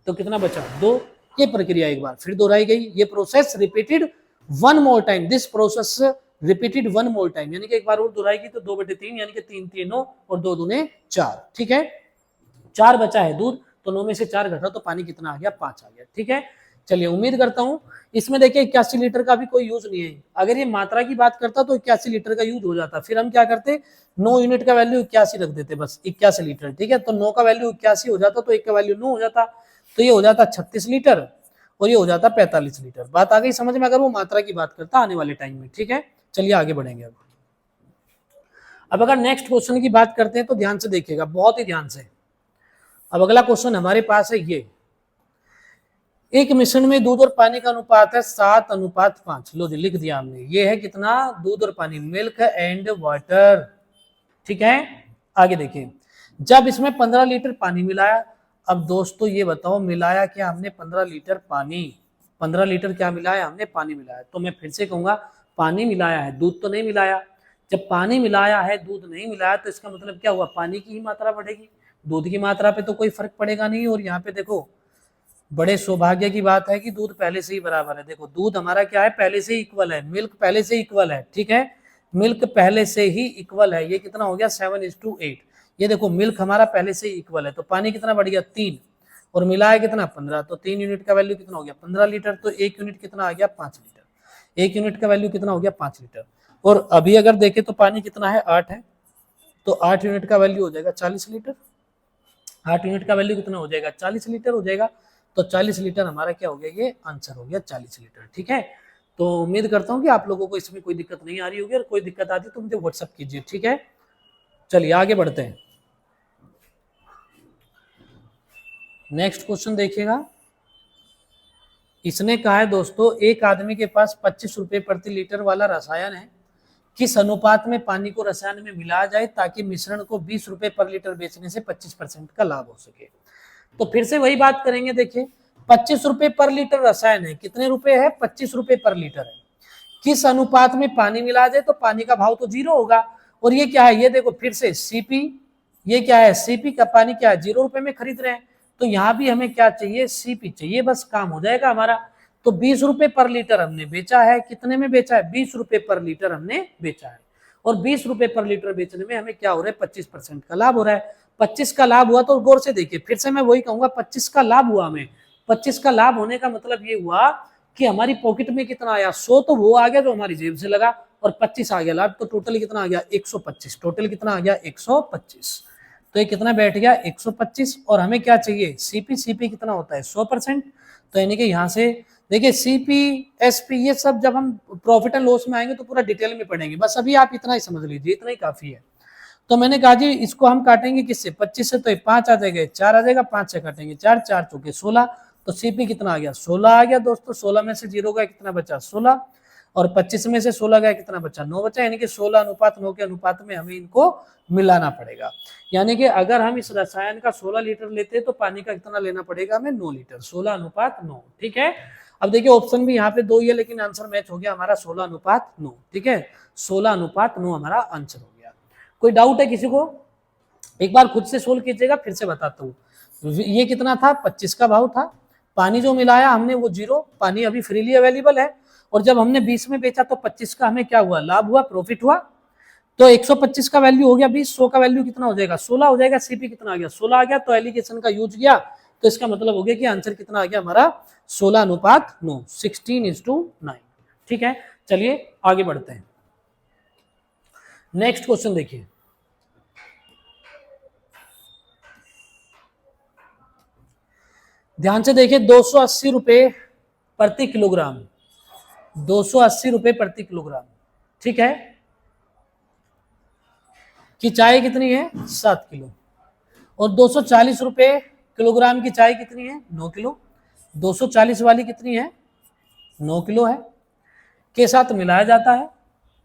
तो कितना बचा 2। ये प्रक्रिया एक बार फिर दोहराई गई, ये process repeated 1 more time, this process repeated 1 more time, यानी कि एक बार और दोहराएगी तो 2/3, यानी कि 3 3 9 और 2 दूने 4, ठीक है। 4 बचा है दूध, तो 9 में से 4 घटा तो पानी कितना आ गया 5 आ गया, ठीक है। चलिए उम्मीद करता हूं इसमें देखिए 81 लीटर का भी कोई यूज नहीं है। अगर ये मात्रा की बात करता तो 81 लीटर का यूज हो जाता, फिर हम क्या करते 9 यूनिट का वैल्यू 81 रख देते, बस 81 लीटर, ठीक है। तो 9 का वैल्यू 81 हो जाता तो 1 का वैल्यू 9 हो जाता, तो ये हो जाता 36 लीटर और ये हो जाता 45 लीटर। बात आ गई समझ में, अगर वो मात्रा की बात करता आने वाले टाइम में, ठीक है। चलिए आगे बढ़ेंगे। अब अगर नेक्स्ट क्वेश्चन की बात करते हैं तो ध्यान से देखिएगा, बहुत ही ध्यान से। अब अगला क्वेश्चन हमारे पास है ये, एक मिश्रण में दूध और पानी का अनुपात है 7:5। लो जी लिख दिया हमने, ये है कितना दूध और पानी, मिल्क एंड वाटर, ठीक है। आगे देखिए, जब इसमें 15 लीटर पानी मिलाया, अब दोस्तों ये बताओ मिलाया क्या हमने 15 लीटर पानी, 15 लीटर क्या मिलाया हमने पानी मिलाया। तो मैं फिर से कहूंगा पानी मिलाया है, दूध तो नहीं मिलाया। जब पानी मिलाया है दूध नहीं मिलाया तो इसका मतलब क्या हुआ, पानी की ही मात्रा बढ़ेगी, दूध की मात्रा पे तो कोई फर्क पड़ेगा नहीं। और यहाँ पे देखो बड़े सौभाग्य की बात है कि दूध पहले से ही बराबर है। देखो दूध हमारा क्या है, पहले से ही इक्वल है, मिल्क पहले से इक्वल है, ठीक है, मिल्क पहले से ही इक्वल है। ये कितना हो गया 7:8। ये देखो मिल्क हमारा पहले से ही इक्वल है, तो पानी कितना बढ़ गया 3 और मिला है कितना 15, तो 3 यूनिट का वैल्यू कितना हो गया 15 लीटर, तो 1 यूनिट कितना आ गया 5 लीटर। 1 यूनिट का वैल्यू कितना हो गया 5 लीटर। और अभी अगर देखें तो पानी कितना है 8 है, तो 8 यूनिट का वैल्यू हो जाएगा 40 लीटर। 8 यूनिट का वैल्यू कितना हो जाएगा 40 लीटर हो जाएगा। तो 40 लीटर हमारा क्या हो गया, ये आंसर हो गया 40 लीटर, ठीक है। तो उम्मीद करता हूँ कि आप लोगों को इसमें कोई दिक्कत नहीं आ रही होगी, और कोई दिक्कत आती तो मुझे व्हाट्सअप कीजिए, ठीक है। चलिए आगे बढ़ते हैं। नेक्स्ट क्वेश्चन देखिएगा। इसने कहा है दोस्तों, एक आदमी के पास 25 रुपए प्रति लीटर वाला रसायन है, किस अनुपात में पानी को रसायन में मिलाया जाए ताकि मिश्रण को 20 रुपए पर लीटर बेचने से 25% का लाभ हो सके। तो फिर से वही बात करेंगे। देखिए 25 रुपए पर लीटर रसायन है, कितने रुपए है 25 रुपए पर लीटर है, किस अनुपात में पानी मिला जाए तो पानी का भाव तो 0 होगा। और ये क्या है, ये देखो फिर से सीपी, ये क्या है सीपी का पानी क्या है 0 रुपए में खरीद रहे हैं, तो यहाँ भी हमें क्या चाहिए सीपी चाहिए, बस काम हो जाएगा हमारा। तो 20 रुपए पर लीटर हमने बेचा है, कितने में बेचा है 20 रुपए पर लीटर हमने बेचा है, और 20 रुपए पर लीटर बेचने में हमें क्या हो रहा है 25% का लाभ हो रहा है। 25 का लाभ हुआ तो गौर से देखिए, फिर से मैं वही कहूंगा 25 का लाभ हुआ हमें। 25 का लाभ होने का मतलब ये हुआ कि हमारी पॉकेट में कितना आया 100, तो वो आ गया जो हमारी जेब से लगा, और 25 आ गया लाभ, तो टोटल कितना आ गया 125। टोटल कितना आ गया 125। तो ये कितना बैठ गया 125, और हमें क्या चाहिए सीपी। सीपी कितना होता है 100%। तो यानी कि यहाँ से देखिए सीपी एसपी ये सब जब हम प्रॉफिट एंड लॉस में आएंगे तो पूरा डिटेल में पढ़ेंगे, बस अभी आप इतना ही समझ लीजिए, इतना ही काफी है। तो मैंने कहा जी इसको हम काटेंगे किससे 25 से, तो 5 आ जाएगा 4 आ जाएगा, 5 से काटेंगे 4, 4 चौके 16, तो सीपी कितना आ गया 16 आ गया दोस्तों। 16 में से 0 गया कितना बचा 16, और 25 में से 16 गया कितना बचा 9 बचा, यानी कि 16:9 के अनुपात में हमें इनको मिलाना पड़ेगा। यानी कि अगर हम इस रसायन का 16 लीटर लेते हैं तो पानी का कितना लेना पड़ेगा हमें 9 लीटर, 16:9, ठीक है। अब देखिए ऑप्शन भी यहाँ पे 2 ही है, लेकिन आंसर मैच हो गया हमारा 16:9, ठीक है, 16:9 हमारा आंसर हो गया। कोई डाउट है किसी को, एक बार खुद से सोल्व कीजिएगा, फिर से बताता हूँ। ये कितना था 25 का भाव था, पानी जो मिलाया हमने वो 0, पानी अभी फ्रीली अवेलेबल है, और जब हमने 20 में बेचा तो 25 का हमें क्या हुआ लाभ हुआ, प्रॉफिट हुआ। तो 125 का वैल्यू हो गया 20, 100 का वैल्यू कितना हो जाएगा 16 हो जाएगा, सीपी कितना आ गया 16 आ गया, तो एलिगेशन का यूज किया, तो इसका मतलब हो गया कि आंसर कितना आ गया हमारा 16:9, 16:9, ठीक है। चलिए आगे बढ़ते हैं। नेक्स्ट क्वेश्चन देखिए, ध्यान से देखिए 280 रुपए प्रति किलोग्राम, 280 रुपए प्रति किलोग्राम, ठीक है, की चाय कितनी है 7 किलो, और 240 रुपए किलोग्राम की चाय कितनी है 9 किलो, 240 वाली कितनी है 9 किलो है, के साथ मिलाया जाता है,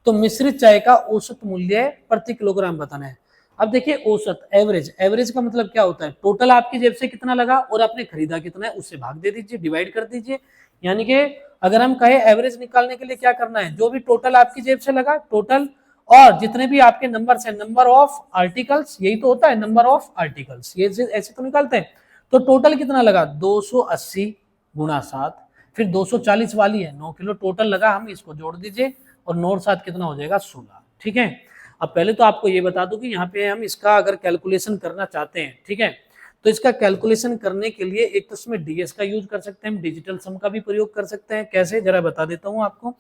तो मिश्रित चाय का औसत मूल्य प्रति किलोग्राम बताना है। अब देखिए औसत एवरेज, एवरेज का मतलब क्या होता है, टोटल आपकी जेब से कितना लगा और आपने खरीदा कितना है उससे भाग दे दीजिए, डिवाइड कर दीजिए। यानी कि अगर हम कहें एवरेज निकालने के लिए क्या करना है, जो भी टोटल आपकी जेब से लगा टोटल, और जितने भी आपके नंबर है नंबर ऑफ आर्टिकल्स, यही तो होता है नंबर ऑफ आर्टिकल्स, ये ऐसे तो निकालते हैं। तो टोटल कितना लगा 280 गुणा 7, फिर 240 वाली है 9 किलो टोटल लगा, हम इसको जोड़ दीजिए, और 9 और 7 कितना हो जाएगा 16, ठीक है। अब पहले तो आपको ये बता दूं कि यहाँ पे हम इसका अगर कैलकुलेशन करना चाहते हैं, ठीक है, तो इसका कैलकुलेशन करने के लिए एक तो इसमें डीएस का यूज कर सकते हैं, हम डिजिटल सम का भी प्रयोग कर सकते हैं। कैसे जरा बता देता हूँ आपको,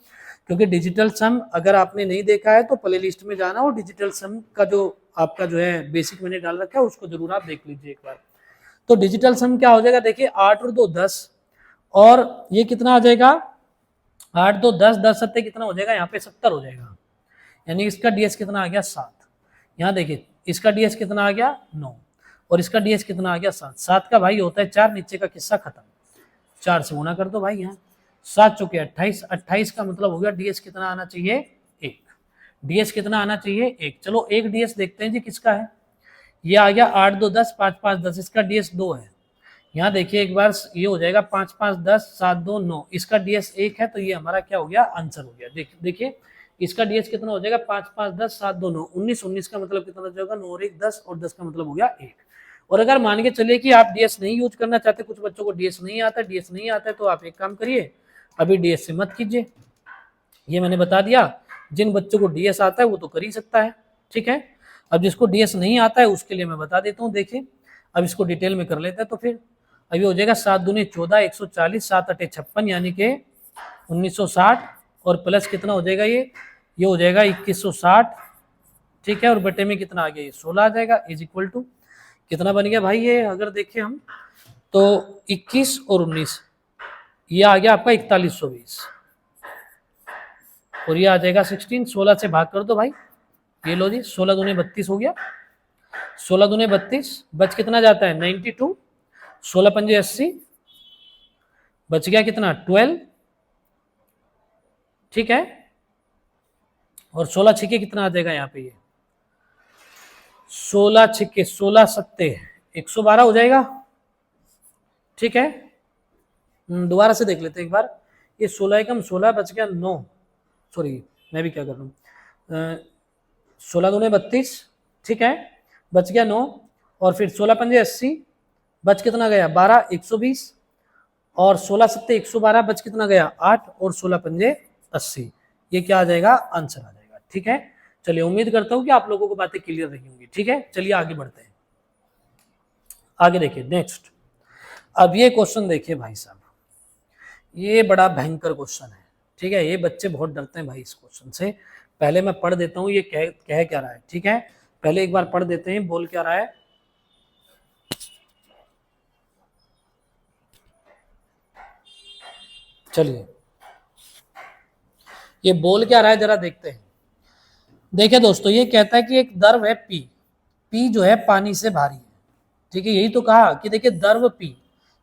क्योंकि डिजिटल सम अगर आपने नहीं देखा है तो प्ले लिस्ट में जाना और डिजिटल सम का जो आपका जो है बेसिक मैंने डाल रखा है उसको जरूर आप देख लीजिए एक बार। तो डिजिटल सम क्या हो जाएगा, देखिए 8 और 2 10, और ये कितना आ जाएगा 8 2 10, 10 सत्ते कितना हो जाएगा यहाँ पे 70 हो जाएगा, यानी इसका डीएस कितना आ गया 7। यहाँ देखिए इसका डीएस कितना आ गया 9, और इसका डीएस कितना आ गया 7, 7 का भाई होता है 4, नीचे का किस्सा खत्म, 4 से गुणा कर दो भाई, यहाँ 7 चौके 28, 28 का मतलब हो गया डीएस कितना आना चाहिए 1, डीएस कितना आना चाहिए 1। चलो एक डीएस देखते हैं जी किसका है, ये आ गया 8 2 10, 5 5 10, इसका डीएस 2 है। यहाँ देखिए एक बार ये हो जाएगा 5 5 10, 7 2 9, इसका डीएस 1 है, तो ये हमारा क्या हो गया आंसर हो गया। देखिए इसका डीएस कितना हो जाएगा 5 5 10, 7 2 9, 19, 19 का मतलब कितना हो जाएगा 9 और 1 10, और 10 का मतलब हो गया 1, और अगर मान के चलिए कि आप डीएस नहीं यूज करना चाहते, कुछ बच्चों को डीएस नहीं आता है, तो आप एक काम करिए, अभी डीएस से मत कीजिए। ये मैंने बता दिया, जिन बच्चों को डीएस आता है वो तो कर ही सकता है, ठीक है। अब जिसको डीएस नहीं आता है उसके लिए मैं बता देता हूँ। देखिए अब इसको डिटेल में कर लेते हैं। तो फिर अभी हो जाएगा 7 दूनी 14, 140, 7 अटे 56, यानी कि 1960, और प्लस कितना हो जाएगा, ये हो जाएगा 2160, ठीक है। और बटे में कितना आ गया, ये 16 आ जाएगा, इज इक्वल टू कितना बन गया भाई, ये अगर देखें हम तो 21 और 19, ये आ गया आपका 4120, और ये आ जाएगा 16, 16 से भाग कर दो भाई, ये लो जी, 16 दूनी 32 हो गया, 16 दूनी 32, बच कितना जाता है 92, 16 पंजे 80, बच गया कितना 12, ठीक है। और 16 छिके कितना आ जाएगा यहाँ पे, ये 16 छिके 16 सत्ते 112 हो जाएगा, ठीक है। दोबारा से देख लेते हैं एक बार, ये 16 एकम 16, बच गया 9, सॉरी मैं भी क्या कर रहा हूँ, 16 दूने 32, ठीक है, बच गया 9, और फिर 16 पंजे 80, बच कितना गया 12, 120, और 16 सत्ते 112, बच कितना गया 8, और 16 पंजे 80, ये क्या आ जाएगा, आंसर आ जाएगा, ठीक है। चलिए उम्मीद करता हूँ कि आप लोगों को बातें क्लियर रही होंगी, ठीक है। चलिए आगे बढ़ते हैं, आगे देखिए नेक्स्ट। अब ये क्वेश्चन देखिए भाई साहब, ये बड़ा भयंकर क्वेश्चन है, ठीक है। ये बच्चे बहुत डरते हैं भाई इस क्वेश्चन से। पहले मैं पढ़ देता हूँ ये कह क्या रहा है, ठीक है। पहले एक बार पढ़ देते हैं बोल क्या रहा है। चलिए ये बोल क्या रहा है जरा देखते हैं। देखिए दोस्तों, ये कहता है कि एक द्रव है पी जो है पानी से भारी है, ठीक है। यही तो कहा कि देखिए द्रव पी,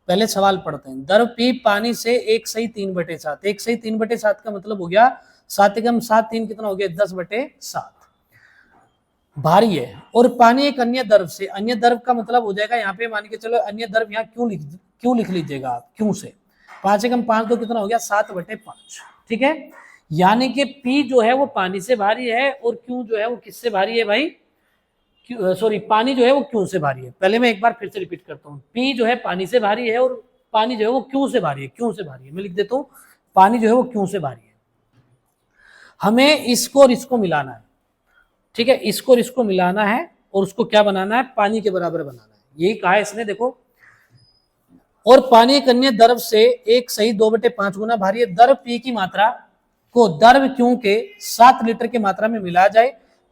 पहले सवाल पढ़ते हैं। द्रव पी पानी से 1/3/7, 1/3/7 का मतलब हो गया 7 एकम 7, 3 कितना हो गया 10/7 भारी है। और पानी एक अन्य द्रव से, अन्य द्रव का मतलब हो जाएगा यहाँ पे मान के चलो अन्य द्रव, यहाँ क्यों लिख लीजिएगा आप, क्यों से 5 एकम 5 तो कितना हो गया 7/5, ठीक है। यानी कि पी जो है वो पानी से भारी है, और क्यों जो है वो किससे भारी है भाई, सॉरी पानी जो है वो क्यों से भारी है। पहले मैं एक बार फिर से रिपीट करता हूँ, पी जो है पानी से भारी है, और पानी जो है वो क्यों से भारी है, क्यों से भारी है, मैं लिख देता हूँ, पानी जो है वो क्यों से भारी है। हमें इसको और इसको मिलाना है, ठीक है, इसको और इसको मिलाना है, और उसको क्या बनाना है, पानी के बराबर बनाना है, यही कहा है इसने, देखो। और पानी एक अन्य द्रव से 1/2/5 गुना भारी है। द्रव पी की मात्रा को द्रव क्यों के 7 लीटर की मात्रा में मिलाया जाए,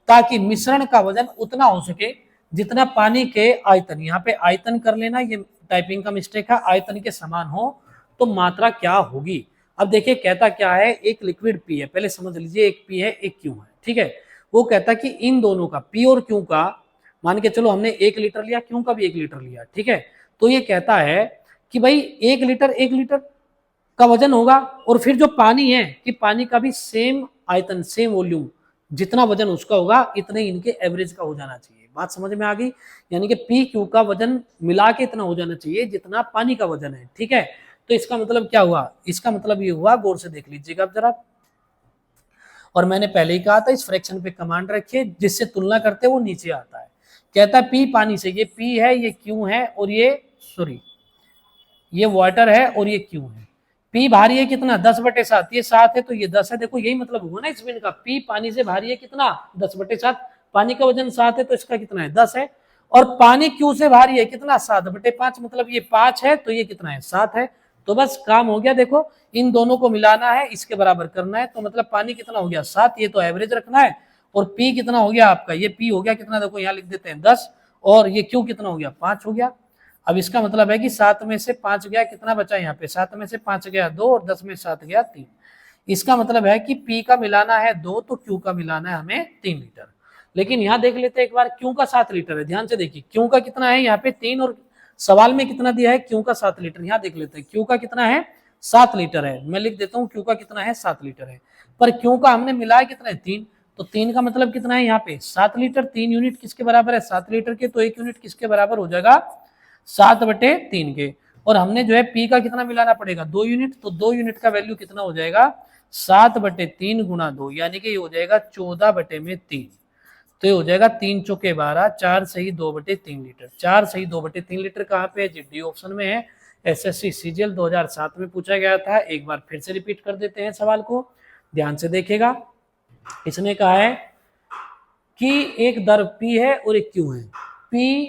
ताकि मिश्रण का वजन उतना हो सके जितना पानी के आयतन, यहाँ पे आयतन कर लेना, ये टाइपिंग का मिस्टेक है, आयतन के समान हो तो मात्रा क्या होगी। अब देखिए कहता क्या है, एक लिक्विड पी है, पहले समझ लीजिए, एक पी है एक क्यू है, ठीक है। वो कहता कि इन दोनों का, पी और क्यू का, मान के चलो हमने 1 लीटर लिया, क्यू का भी 1 लीटर लिया, ठीक है। तो ये कहता है कि भाई 1 लीटर का वजन होगा, और फिर जो पानी है कि पानी का भी सेम आयतन, सेम वॉल्यूम, जितना वजन उसका होगा इतने इनके एवरेज का हो जाना चाहिए। बात समझ में आ गई, यानी कि पी क्यू का वजन मिला के इतना हो जाना चाहिए जितना पानी का वजन है, ठीक है। तो इसका मतलब क्या हुआ, इसका मतलब ये हुआ, गौर से देख लीजिएगा आप जरा। और मैंने पहले ही कहा था इस फ्रैक्शन पे कमांड रखिए, जिससे तुलना करते वो नीचे आता है। कहता है पी पानी से, ये पी है ये क्यू है, और ये सॉरी ये वाटर है और ये क्यू है। पी भारी है कितना 10/7, ये 7 है तो ये 10 है। देखो यही मतलब हुआ ना इसमें का, पी पानी से भारी है कितना 10/7, पानी का वजन 7 है तो इसका कितना है 10 है। और पानी क्यू से भारी है कितना 7/5, मतलब ये 5 है तो ये कितना है 7 है। तो बस काम हो गया। देखो इन दोनों को मिलाना है, इसके बराबर करना है, तो मतलब पानी कितना हो गया 7, ये तो एवरेज रखना है। और पी कितना हो गया आपका, ये पी हो गया कितना, देखो यहाँ लिख देते हैं 10, और ये क्यू कितना हो गया 5 हो गया। अब इसका मतलब है कि 7 में से 5 गया, कितना बचा यहाँ पे, 7 में से 5 गया 2, और 10 में 7 गया 3। इसका मतलब है कि पी का मिलाना है 2, तो क्यू का मिलाना है हमें 3 लीटर। लेकिन यहाँ देख लेते हैं एक बार, क्यू का 7 लीटर है, ध्यान से देखिए क्यू का कितना है यहाँ पे 3, और सवाल में कितना दिया है क्यू का 7 लीटर। यहाँ देख लेते हैं क्यू का कितना है 7 लीटर है, मैं लिख देता हूँ क्यू का कितना है 7 लीटर है, पर क्यू का हमने मिलाया कितना है 3, तो 3 का मतलब कितना है यहाँ पे 7 लीटर। 3 यूनिट किसके बराबर है 7 लीटर के, तो 1 यूनिट किसके बराबर हो जाएगा 7/3 के। और हमने जो है पी का कितना मिलाना पड़ेगा 2 यूनिट, तो 2 यूनिट का वैल्यू कितना हो जाएगा 7/3 गुणा 2, यानी कि ये हो जाएगा 14/3। तो ये हो जाएगा 3 चौके 12, 4 सही 2/3 लीटर। 4 सही 2/3 लीटर कहाँ पे है जी? डी ऑप्शन में है। एसएससी सीजीएल 2007 में पूछा गया था। एक बार फिर से रिपीट कर देते हैं सवाल को, ध्यान से देखेगा। इसने कहा है कि एक दर P है और एक Q है। P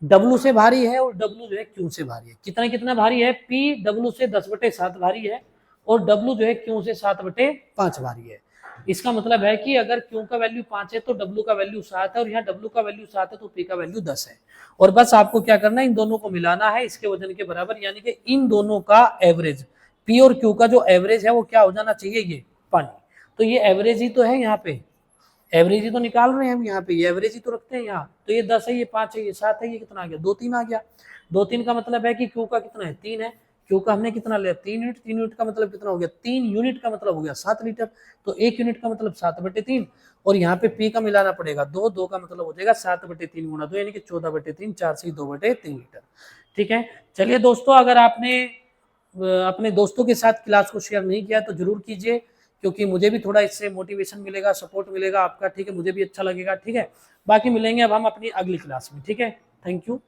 W से भारी है और W जो है Q से भारी है। कितना कितना भारी है? P W से 10/7 भारी है और W जो है Q से 7/5 भारी है। इसका मतलब है कि अगर Q का वैल्यू 5 है तो W का वैल्यू 7 है, और यहाँ W का वैल्यू 7 है तो P का वैल्यू 10 है। और बस आपको क्या करना है, इन दोनों को मिलाना है इसके वजन के बराबर, यानी कि इन दोनों का एवरेज, P और Q का जो एवरेज है वो क्या हो जाना चाहिए? ये पानी। तो ये एवरेज ही तो है, यहाँ पे एवरेज ही तो निकाल रहे हैं हम, यहाँ पे ये एवरेज ही तो रखते हैं यहाँ। तो ये 10 है, ये 5 है, ये 7 है, ये कितना आ गया? 2 3 आ गया। 2 3 का मतलब है कि Q का कितना है? 3 है। Q का हमने कितना लिया? 3 यूनिट। 3 यूनिट का मतलब कितना हो गया? 3 यूनिट का मतलब हो गया 7 लीटर। तो 1 यूनिट का मतलब 7/3, और यहाँ पे P का मिलाना पड़ेगा 2, 2 का मतलब हो जाएगा 7/3 गुणा 2, यानी कि 14/3, 4 से 2/3 लीटर। ठीक है, चलिए दोस्तों, अगर आपने अपने दोस्तों के साथ क्लास को शेयर नहीं किया तो जरूर कीजिए, क्योंकि मुझे भी थोड़ा इससे मोटिवेशन मिलेगा, सपोर्ट मिलेगा आपका। ठीक है, मुझे भी अच्छा लगेगा। ठीक है, बाकी मिलेंगे अब हम अपनी अगली क्लास में। ठीक है, थैंक यू।